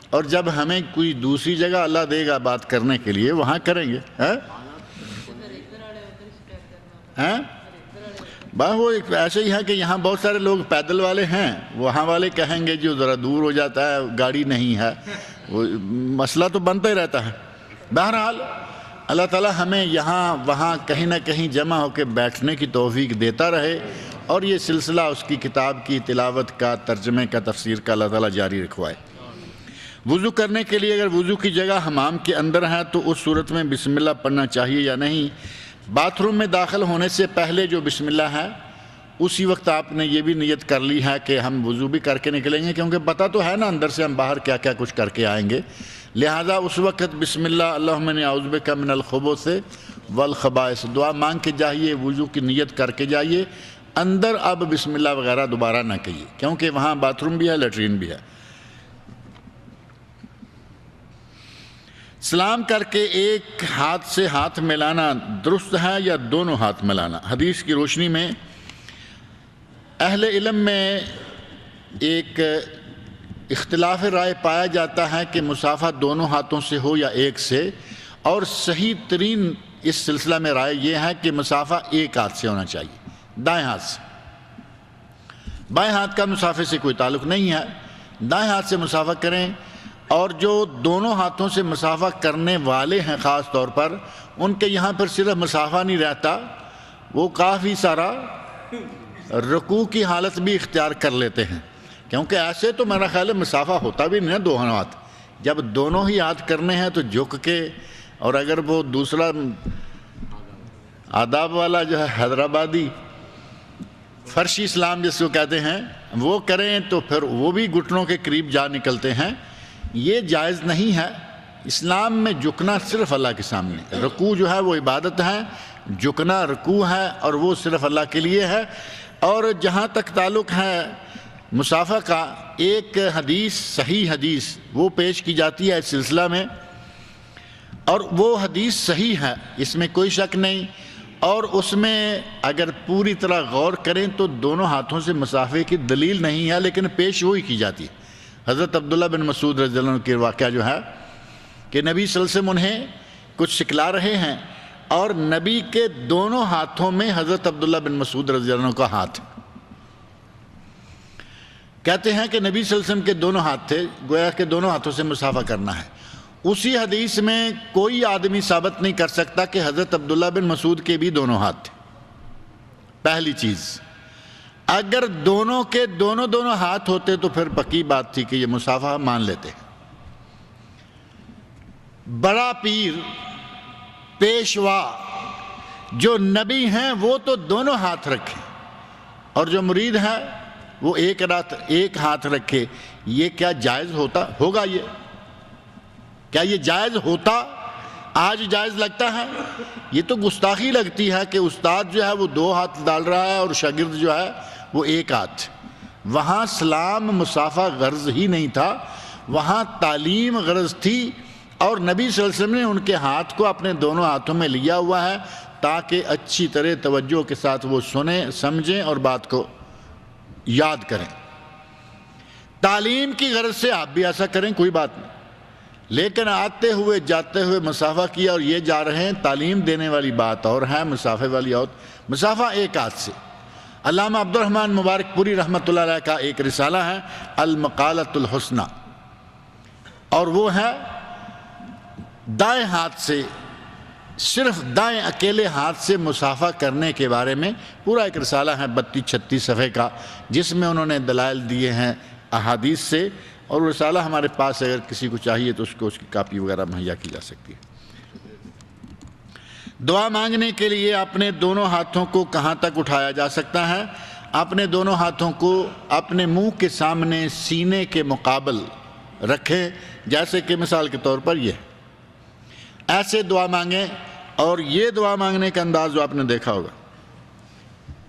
اور جب ہمیں کوئی دوسری جگہ اللہ دے گا بات کرنے کے لیے وہاں کریں گے۔ بس وہ ایسے ہی ہے کہ یہاں بہت سارے لوگ پیدل والے ہیں، وہاں والے کہیں گے جو ذرا دور ہو جاتا ہے، گاڑی نہیں ہے، وہ مسئلہ تو بنتا ہی رہتا ہے۔ بہرحال اللہ تعالیٰ ہمیں یہاں وہاں کہیں نہ کہیں جمع ہو کے بیٹھنے کی توفیق دیتا رہے، اور یہ سلسلہ اس کی کتاب کی تلاوت کا، ترجمے کا، تفسیر کا اللہ تعالیٰ جاری رکھوائے۔ وضو کرنے کے لیے اگر وضو کی جگہ حمام کے اندر ہے تو اس صورت میں بسم اللہ پڑھنا چاہیے یا نہیں؟ باتھ روم میں داخل ہونے سے پہلے جو بسم اللہ ہے اسی وقت آپ نے یہ بھی نیت کر لی ہے کہ ہم وضو بھی کر کے نکلیں گے، کیونکہ پتہ تو ہے نا اندر سے ہم باہر کیا کیا کچھ کر کے آئیں گے، لہٰذا اس وقت بسم اللہ اللہم انی اعوذ بک من الخبث والخبائث دعا مانگ کے جائیے، وضو کی نیت کر کے جائیے، اندر اب بسم اللہ وغیرہ دوبارہ نہ کہیے، کیونکہ وہاں باتھ روم بھی ہے، لیٹرین بھی ہے۔ سلام کر کے ایک ہاتھ سے ہاتھ ملانا درست ہے یا دونوں ہاتھ ملانا؟ حدیث کی روشنی میں اہل علم میں ایک اختلاف رائے پایا جاتا ہے کہ مصافحہ دونوں ہاتھوں سے ہو یا ایک سے، اور صحیح ترین اس سلسلہ میں رائے یہ ہے کہ مصافحہ ایک ہاتھ سے ہونا چاہیے، دائیں ہاتھ سے۔ بائیں ہاتھ کا مصافحے سے کوئی تعلق نہیں ہے، دائیں ہاتھ سے مصافحہ کریں، اور جو دونوں ہاتھوں سے مصافحہ کرنے والے ہیں خاص طور پر ان کے یہاں پر صرف مصافحہ نہیں رہتا، وہ کافی سارا رکوع کی حالت بھی اختیار کر لیتے ہیں، کیونکہ ایسے تو میرا خیال ہے مصافحہ ہوتا بھی نہیں ہے دو ہاتھ، جب دونوں ہی ہاتھ کرنے ہیں تو جھک کے، اور اگر وہ دوسرا آداب والا جو ہے حیدرآبادی فرشی اسلام جس کو کہتے ہیں وہ کریں تو پھر وہ بھی گھٹنوں کے قریب جا نکلتے ہیں، یہ جائز نہیں ہے۔ اسلام میں جھکنا صرف اللہ کے سامنے، رکوع جو ہے وہ عبادت ہے، جھکنا رکوع ہے اور وہ صرف اللہ کے لیے ہے۔ اور جہاں تک تعلق ہے مصافحہ کا، ایک حدیث صحیح حدیث وہ پیش کی جاتی ہے اس سلسلہ میں، اور وہ حدیث صحیح ہے، اس میں کوئی شک نہیں، اور اس میں اگر پوری طرح غور کریں تو دونوں ہاتھوں سے مصافحے کی دلیل نہیں ہے، لیکن پیش وہی کی جاتی ہے۔ حضرت عبداللہ بن مسعود رضی اللہ عنہ کے واقعہ جو ہے کہ نبی صلی اللہ علیہ وسلم انہیں کچھ سکھلا رہے ہیں، اور نبی کے دونوں ہاتھوں میں حضرت عبداللہ بن مسعود رضی اللہ عنہ کا ہاتھ، کہتے ہیں کہ نبی صلی اللہ علیہ وسلم کے دونوں ہاتھ تھے، گویا کہ دونوں ہاتھوں سے مصافحہ کرنا ہے۔ اسی حدیث میں کوئی آدمی ثابت نہیں کر سکتا کہ حضرت عبداللہ بن مسعود کے بھی دونوں ہاتھ تھے۔ پہلی چیز، اگر دونوں کے دونوں ہاتھ ہوتے تو پھر پکی بات تھی کہ یہ مصافحہ مان لیتے۔ بڑا پیر پیشوا جو نبی ہیں وہ تو دونوں ہاتھ رکھیں، اور جو مرید ہے وہ ایک ہاتھ رکھے، یہ کیا جائز ہوگا؟ کیا یہ جائز ہوتا؟ آج جائز لگتا ہے؟ یہ تو گستاخی لگتی ہے کہ استاد جو ہے وہ دو ہاتھ ڈال رہا ہے اور شاگرد جو ہے وہ ایک ہاتھ۔ وہاں سلام مصافحہ غرض ہی نہیں تھا، وہاں تعلیم غرض تھی، اور نبی صلی اللہ علیہ وسلم نے ان کے ہاتھ کو اپنے دونوں ہاتھوں میں لیا ہوا ہے تاکہ اچھی طرح توجہ کے ساتھ وہ سنیں، سمجھیں اور بات کو یاد کریں۔ تعلیم کی غرض سے آپ بھی ایسا کریں، کوئی بات نہیں، لیکن آتے ہوئے جاتے ہوئے مصافحہ کیا اور یہ جا رہے ہیں، تعلیم دینے والی بات اور ہے، مصافحے والی اور۔ مصافحہ ایک ہاتھ سے۔ علامہ عبد الرحمن مبارک پوری رحمۃ اللہ علیہ کا ایک رسالہ ہے المقالۃ الحسنہ، اور وہ ہے دائیں ہاتھ سے، صرف دائیں اکیلے ہاتھ سے مصافحہ کرنے کے بارے میں پورا ایک رسالہ ہے 32-36 صفحے کا، جس میں انہوں نے دلائل دیے ہیں احادیث سے، اور وہ رسالہ ہمارے پاس اگر کسی کو چاہیے تو اس کی کاپی وغیرہ مہیا کی جا سکتی ہے۔ دعا مانگنے کے لیے اپنے دونوں ہاتھوں کو کہاں تک اٹھایا جا سکتا ہے؟ اپنے دونوں ہاتھوں کو اپنے منہ کے سامنے سینے کے مقابل رکھیں، جیسے کہ مثال کے طور پر یہ ایسے دعا مانگیں، اور یہ دعا مانگنے کا انداز جو آپ نے دیکھا ہوگا،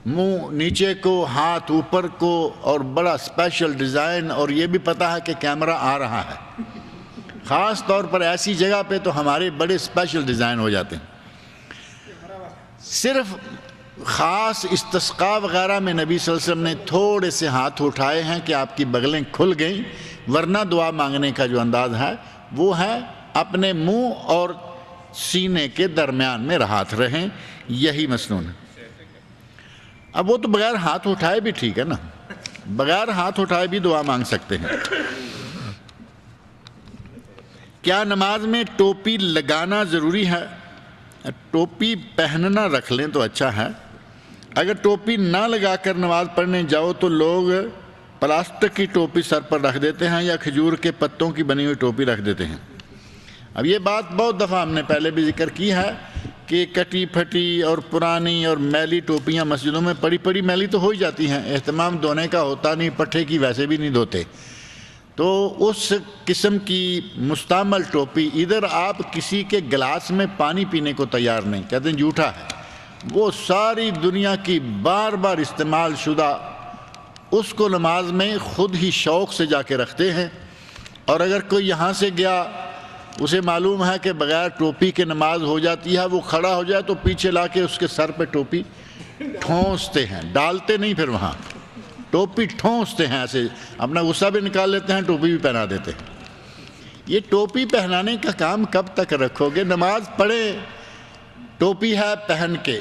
منہ نیچے کو، ہاتھ اوپر کو، اور بڑا اسپیشل ڈیزائن، اور یہ بھی پتہ ہے کہ کیمرہ آ رہا ہے، خاص طور پر ایسی جگہ پہ تو ہمارے بڑے اسپیشل ڈیزائن ہو جاتے ہیں۔ صرف خاص استسقاء وغیرہ میں نبی صلی اللہ علیہ وسلم نے تھوڑے سے ہاتھ اٹھائے ہیں کہ آپ کی بغلیں کھل گئیں، ورنہ دعا مانگنے کا جو انداز ہے وہ ہے اپنے منہ اور سینے کے درمیان میں ہاتھ رہیں، یہی مسنون ہے۔ اب وہ تو بغیر ہاتھ اٹھائے بھی ٹھیک ہے نا، بغیر ہاتھ اٹھائے بھی دعا مانگ سکتے ہیں۔ کیا نماز میں ٹوپی لگانا ضروری ہے؟ ٹوپی پہننا رکھ لیں تو اچھا ہے، اگر ٹوپی نہ لگا کر نماز پڑھنے جاؤ تو لوگ پلاسٹک کی ٹوپی سر پر رکھ دیتے ہیں یا کھجور کے پتوں کی بنی ہوئی ٹوپی رکھ دیتے ہیں۔ اب یہ بات بہت دفعہ ہم نے پہلے بھی ذکر کی ہے کہ کٹی پھٹی اور پرانی اور میلی ٹوپیاں مسجدوں میں پڑی میلی تو ہو ہی جاتی ہیں، اہتمام دھونے کا ہوتا نہیں، پٹھے کی ویسے بھی نہیں دھوتے، تو اس قسم کی مستعمل ٹوپی ادھر آپ کسی کے گلاس میں پانی پینے کو تیار نہیں، کہتے ہیں جھوٹا ہے، وہ ساری دنیا کی بار بار استعمال شدہ اس کو نماز میں خود ہی شوق سے جا کے رکھتے ہیں، اور اگر کوئی یہاں سے گیا اسے معلوم ہے کہ بغیر ٹوپی کے نماز ہو جاتی ہے، وہ کھڑا ہو جائے تو پیچھے لا کے اس کے سر پہ ٹوپی ٹھونستے ہیں، ڈالتے نہیں، پھر وہاں ٹوپی ٹھونستے ہیں، ایسے اپنا غصہ بھی نکال لیتے ہیں، ٹوپی بھی پہنا دیتے ہیں۔ یہ ٹوپی پہنانے کا کام کب تک رکھو گے؟ نماز پڑھے، ٹوپی ہے پہن کے،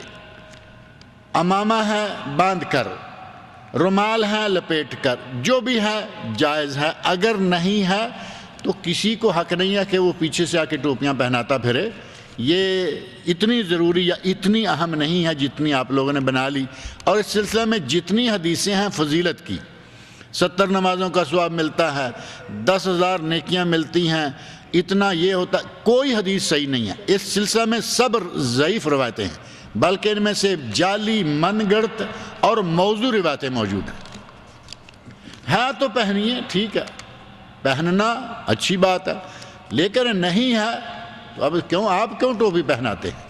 عمامہ ہے باندھ کر، رومال ہے لپیٹ کر، جو بھی ہے جائز ہے، اگر نہیں ہے تو کسی کو حق نہیں ہے کہ وہ پیچھے سے آ کے ٹوپیاں پہناتا پھرے۔ یہ اتنی ضروری یا اتنی اہم نہیں ہے جتنی آپ لوگوں نے بنا لی، اور اس سلسلے میں جتنی حدیثیں ہیں فضیلت کی، 70 نمازوں کا ثواب ملتا ہے، 10,000 نیکیاں ملتی ہیں، اتنا یہ ہوتا، کوئی حدیث صحیح نہیں ہے اس سلسلے میں، سب ضعیف روایتیں ہیں، بلکہ ان میں سے جعلی، من گڑت اور موضوع روایتیں موجود ہیں تو پہنیے، ٹھیک ہے، پہننا اچھی بات ہے، لیکن نہیں ہے تو اب آپ کیوں ٹوپی پہناتے ہیں؟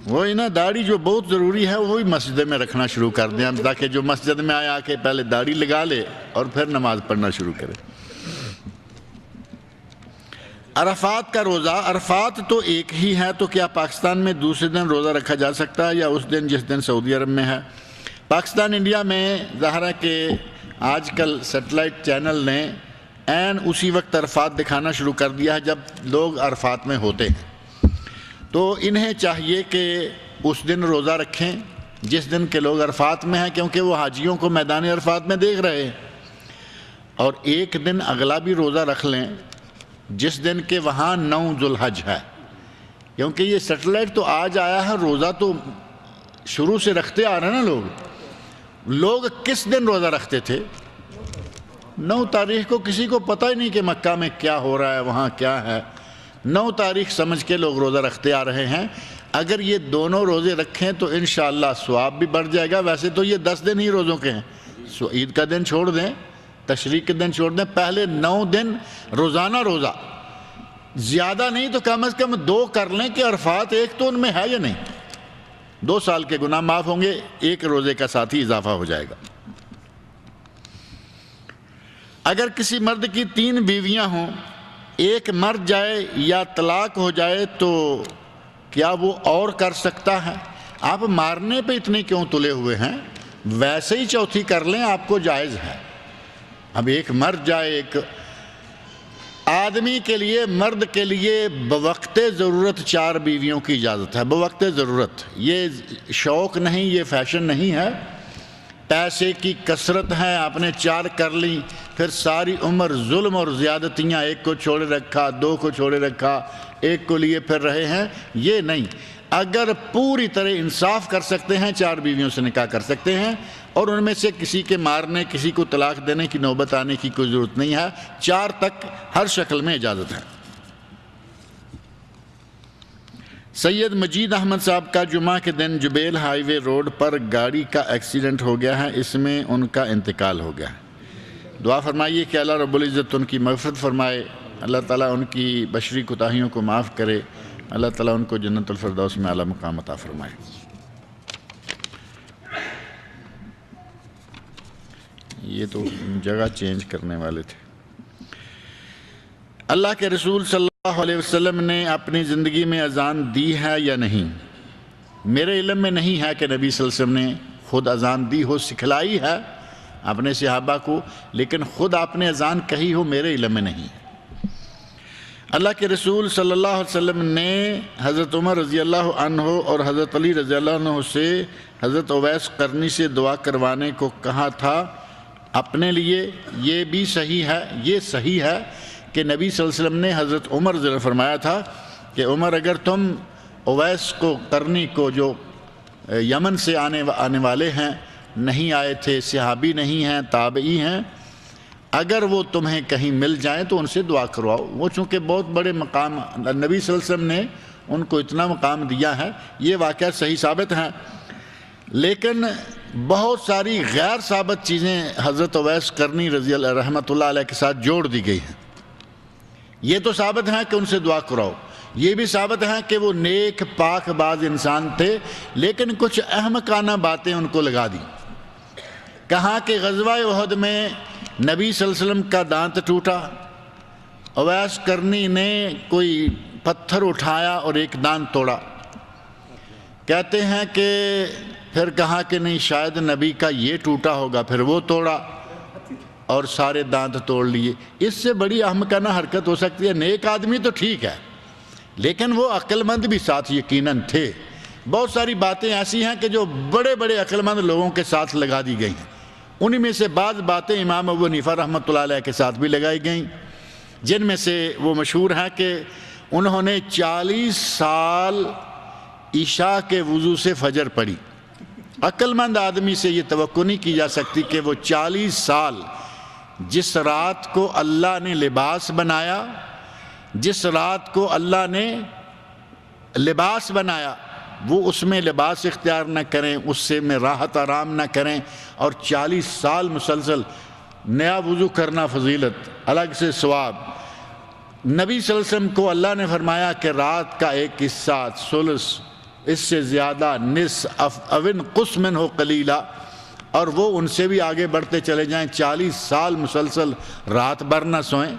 وہی نا، داڑھی جو بہت ضروری ہے وہی مسجد میں رکھنا شروع کر دیں، تاکہ جو مسجد میں آیا کہ پہلے داڑھی لگا لے اور پھر نماز پڑھنا شروع کرے۔ عرفات کا روزہ، عرفات تو ایک ہی ہے، تو کیا پاکستان میں دوسرے دن روزہ رکھا جا سکتا ہے یا اس دن جس دن سعودی عرب میں ہے؟ پاکستان انڈیا میں ظاہر ہے کہ آج کل سیٹلائٹ چینل نے عین اسی وقت عرفات دکھانا شروع کر دیا ہے جب لوگ عرفات میں ہوتے ہیں، تو انہیں چاہیے کہ اس دن روزہ رکھیں جس دن کے لوگ عرفات میں ہیں، کیونکہ وہ حاجیوں کو میدان عرفات میں دیکھ رہے ہیں، اور ایک دن اگلا بھی روزہ رکھ لیں جس دن کے وہاں 9 ذوالحج ہے، کیونکہ یہ سیٹلائٹ تو آج آیا ہے، روزہ تو شروع سے رکھتے آ رہے ہیں نا لوگ کس دن روزہ رکھتے تھے؟ 9 تاریخ کو کسی کو پتہ ہی نہیں کہ مکہ میں کیا ہو رہا ہے، وہاں کیا ہے، 9 تاریخ سمجھ کے لوگ روزہ رکھتے آ رہے ہیں۔ اگر یہ دونوں روزے رکھیں تو انشاءاللہ ثواب بھی بڑھ جائے گا، ویسے تو یہ 10 دن ہی روزوں کے ہیں، عید کا دن چھوڑ دیں، تشریق کے دن چھوڑ دیں، پہلے 9 دن روزانہ روزہ، زیادہ نہیں تو کم از کم 2 کر لیں کہ عرفات ایک تو ان میں ہے یا نہیں، 2 سال کے گناہ معاف ہوں گے، 1 روزے کا ساتھ ہی اضافہ ہو جائے گا۔ اگر کسی مرد کی 3 بیویاں ہوں، ایک مر جائے یا طلاق ہو جائے تو کیا وہ اور کر سکتا ہے؟ آپ مارنے پہ اتنے کیوں تلے ہوئے ہیں؟ ویسے ہی چوتھی کر لیں، آپ کو جائز ہے۔ اب ایک مر جائے، ایک آدمی کے لیے، مرد کے لیے بوقت ضرورت 4 بیویوں کی اجازت ہے، بوقت ضرورت، یہ شوق نہیں، یہ فیشن نہیں ہے، پیسے کی کثرت ہے، آپ نے 4 کر لی، پھر ساری عمر ظلم اور زیادتیاں، ایک کو چھوڑے رکھا، 2 کو چھوڑے رکھا، ایک کو لیے پھر رہے ہیں، یہ نہیں۔ اگر پوری طرح انصاف کر سکتے ہیں 4 بیویوں سے نکاح کر سکتے ہیں، اور ان میں سے کسی کے مارنے، کسی کو طلاق دینے کی نوبت آنے کی کوئی ضرورت نہیں ہے، 4 تک ہر شکل میں اجازت ہے۔ سید مجید احمد صاحب کا جمعہ کے دن جبیل ہائی وے روڈ پر گاڑی کا ایکسیڈنٹ ہو گیا ہے، اس میں ان کا انتقال ہو گیا ہے۔ دعا فرمائیے کہ اللہ رب العزت ان کی مغفرت فرمائے، اللہ تعالیٰ ان کی بشری کوتاہیوں کو معاف کرے، اللہ تعالیٰ ان کو جنت الفردوس میں اعلیٰ مقام عطا فرمائے۔ یہ تو جگہ چینج کرنے والے تھے۔ اللہ کے رسول صلی اللہ علیہ وسلم نے اپنی زندگی میں اذان دی ہے یا نہیں؟ میرے علم میں نہیں ہے کہ نبی صلی اللہ علیہ وسلم نے خود اذان دی ہو، سکھلائی ہے اپنے صحابہ کو، لیکن خود آپ نے اذان کہی ہو میرے علم میں نہیں ہے۔ اللہ کے رسول صلی اللہ علیہ وسلم نے حضرت عمر رضی اللہ عنہ اور حضرت علی رضی اللہ عنہ سے حضرت اویس قرنی سے دعا کروانے کو کہا تھا اپنے لیے، یہ بھی صحیح ہے؟ یہ صحیح ہے کہ نبی صلی اللہ علیہ وسلم نے حضرت عمر رضی اللہ عنہ فرمایا تھا کہ عمر اگر تم اویس کو قرنی کو جو یمن سے آنے والے ہیں، نہیں آئے تھے، صحابی نہیں ہیں، تابعی ہیں، اگر وہ تمہیں کہیں مل جائیں تو ان سے دعا کرواؤ۔ وہ چونکہ بہت بڑے مقام نبی صلی اللہ علیہ وسلم نے ان کو اتنا مقام دیا ہے، یہ واقعہ صحیح ثابت ہے، لیکن بہت ساری غیر ثابت چیزیں حضرت اویس قرنی رضی اللہ رحمۃ اللہ علیہ کے ساتھ جوڑ دی گئی ہیں۔ یہ تو ثابت ہے کہ ان سے دعا کراؤ، یہ بھی ثابت ہے کہ وہ نیک پاک باز انسان تھے، لیکن کچھ احمقانہ باتیں ان کو لگا دی۔ کہا کہ غزوہ احد میں نبی صلی اللہ علیہ وسلم کا دانت ٹوٹا، اویس قرنی نے کوئی پتھر اٹھایا اور ایک دانت توڑا۔ کہتے ہیں کہ پھر کہا کہ نہیں، شاید نبی کا یہ ٹوٹا ہوگا، پھر وہ توڑا اور سارے دانت توڑ لیے۔ اس سے بڑی احمقانہ حرکت ہو سکتی ہے؟ نیک آدمی تو ٹھیک ہے، لیکن وہ عقل مند بھی ساتھ یقیناً تھے۔ بہت ساری باتیں ایسی ہیں کہ جو بڑے بڑے عقل مند لوگوں کے ساتھ لگا دی گئی ہیں، انہی میں سے بعض باتیں امام ابو حنیفہ رحمۃ اللہ علیہ کے ساتھ بھی لگائی گئیں، جن میں سے وہ مشہور ہے کہ انہوں نے 40 سال عشاء کے وضو سے فجر پڑھی۔ عقل مند آدمی سے یہ توقع نہیں کی جا سکتی کہ وہ 40 سال جس رات کو اللہ نے لباس بنایا، جس رات کو اللہ نے لباس بنایا، وہ اس میں لباس اختیار نہ کریں، اس سے میں راحت آرام نہ کریں، اور 40 سال مسلسل نیا وضو کرنا فضیلت، الگ سے ثواب۔ نبی صلی اللہ علیہ وسلم کو اللہ نے فرمایا کہ رات کا ایک حصہ، ثلث، اس سے زیادہ، نصف، اوَن قُصْ مِنْهُ قَلِيلًا، اور وہ ان سے بھی آگے بڑھتے چلے جائیں، 40 سال مسلسل رات بھر نہ سوئیں۔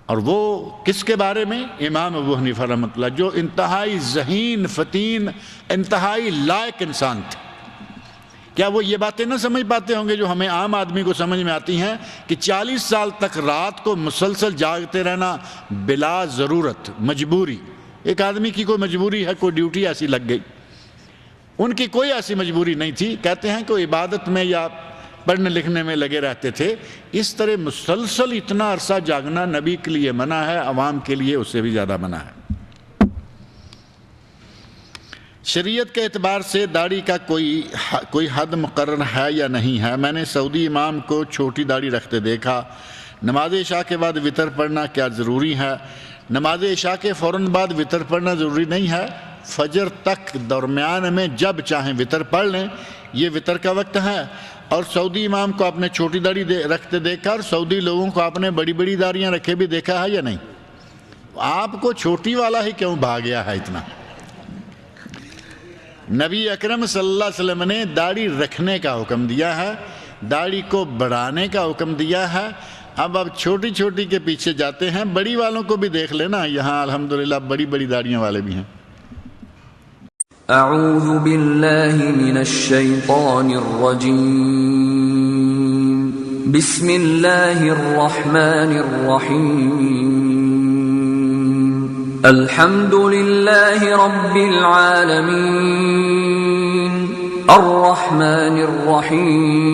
اور وہ کس کے بارے میں؟ امام ابو حنیفہ رحمۃ اللہ، جو انتہائی ذہین، فتین، انتہائی لائق انسان تھے۔ کیا وہ یہ باتیں نہ سمجھ پاتے ہوں گے جو ہمیں عام آدمی کو سمجھ میں آتی ہیں، کہ 40 سال تک رات کو مسلسل جاگتے رہنا بلا ضرورت، مجبوری؟ ایک آدمی کی کوئی مجبوری ہے، کوئی ڈیوٹی ایسی لگ گئی، ان کی کوئی ایسی مجبوری نہیں تھی، کہتے ہیں کہ وہ عبادت میں یا پڑھنے لکھنے میں لگے رہتے تھے۔ اس طرح مسلسل اتنا عرصہ جاگنا نبی کے لیے منع ہے، عوام کے لیے اس سے بھی زیادہ منع ہے۔ شریعت کے اعتبار سے داڑھی کا کوئی حد مقرر ہے یا نہیں ہے؟ میں نے سعودی امام کو چھوٹی داڑھی رکھتے دیکھا۔ نماز عشاء کے بعد وطر پڑھنا کیا ضروری ہے؟ نماز عشاء کے فوراً بعد وطر پڑھنا ضروری نہیں ہے، فجر تک درمیان میں جب چاہیں وطر پڑھ لیں، یہ وطر کا وقت ہے۔ اور سعودی امام کو آپ نے چھوٹی داڑھی رکھتے دیکھا، اور سعودی لوگوں کو آپ نے بڑی بڑی داڑیاں رکھے بھی دیکھا ہے یا نہیں؟ آپ کو چھوٹی والا ہی کیوں بھا گیا ہے اتنا؟ نبی اکرم صلی اللہ علیہ وسلم نے داڑھی رکھنے کا حکم دیا ہے، داڑھی کو بڑھانے کا حکم دیا ہے۔ اب آپ چھوٹی چھوٹی کے پیچھے جاتے ہیں، بڑی والوں کو بھی دیکھ لینا، یہاں الحمدللہ بڑی بڑی داڑیاں والے بھی ہیں۔ اعوذ باللہ من الشیطان الرجیم، بسم اللہ الرحمن الرحیم، الحمد للہ رب العالمین، الرحمن الرحیم،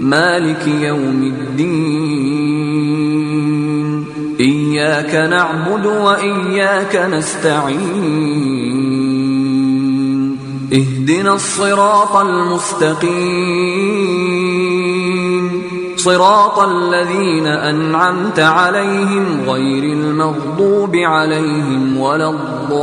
مالک یوم الدین، إياك نعبد وإياك نستعين، اهدنا الصراط المستقيم، صراط الذين أنعمت عليهم غير المغضوب عليهم ولا الضالين۔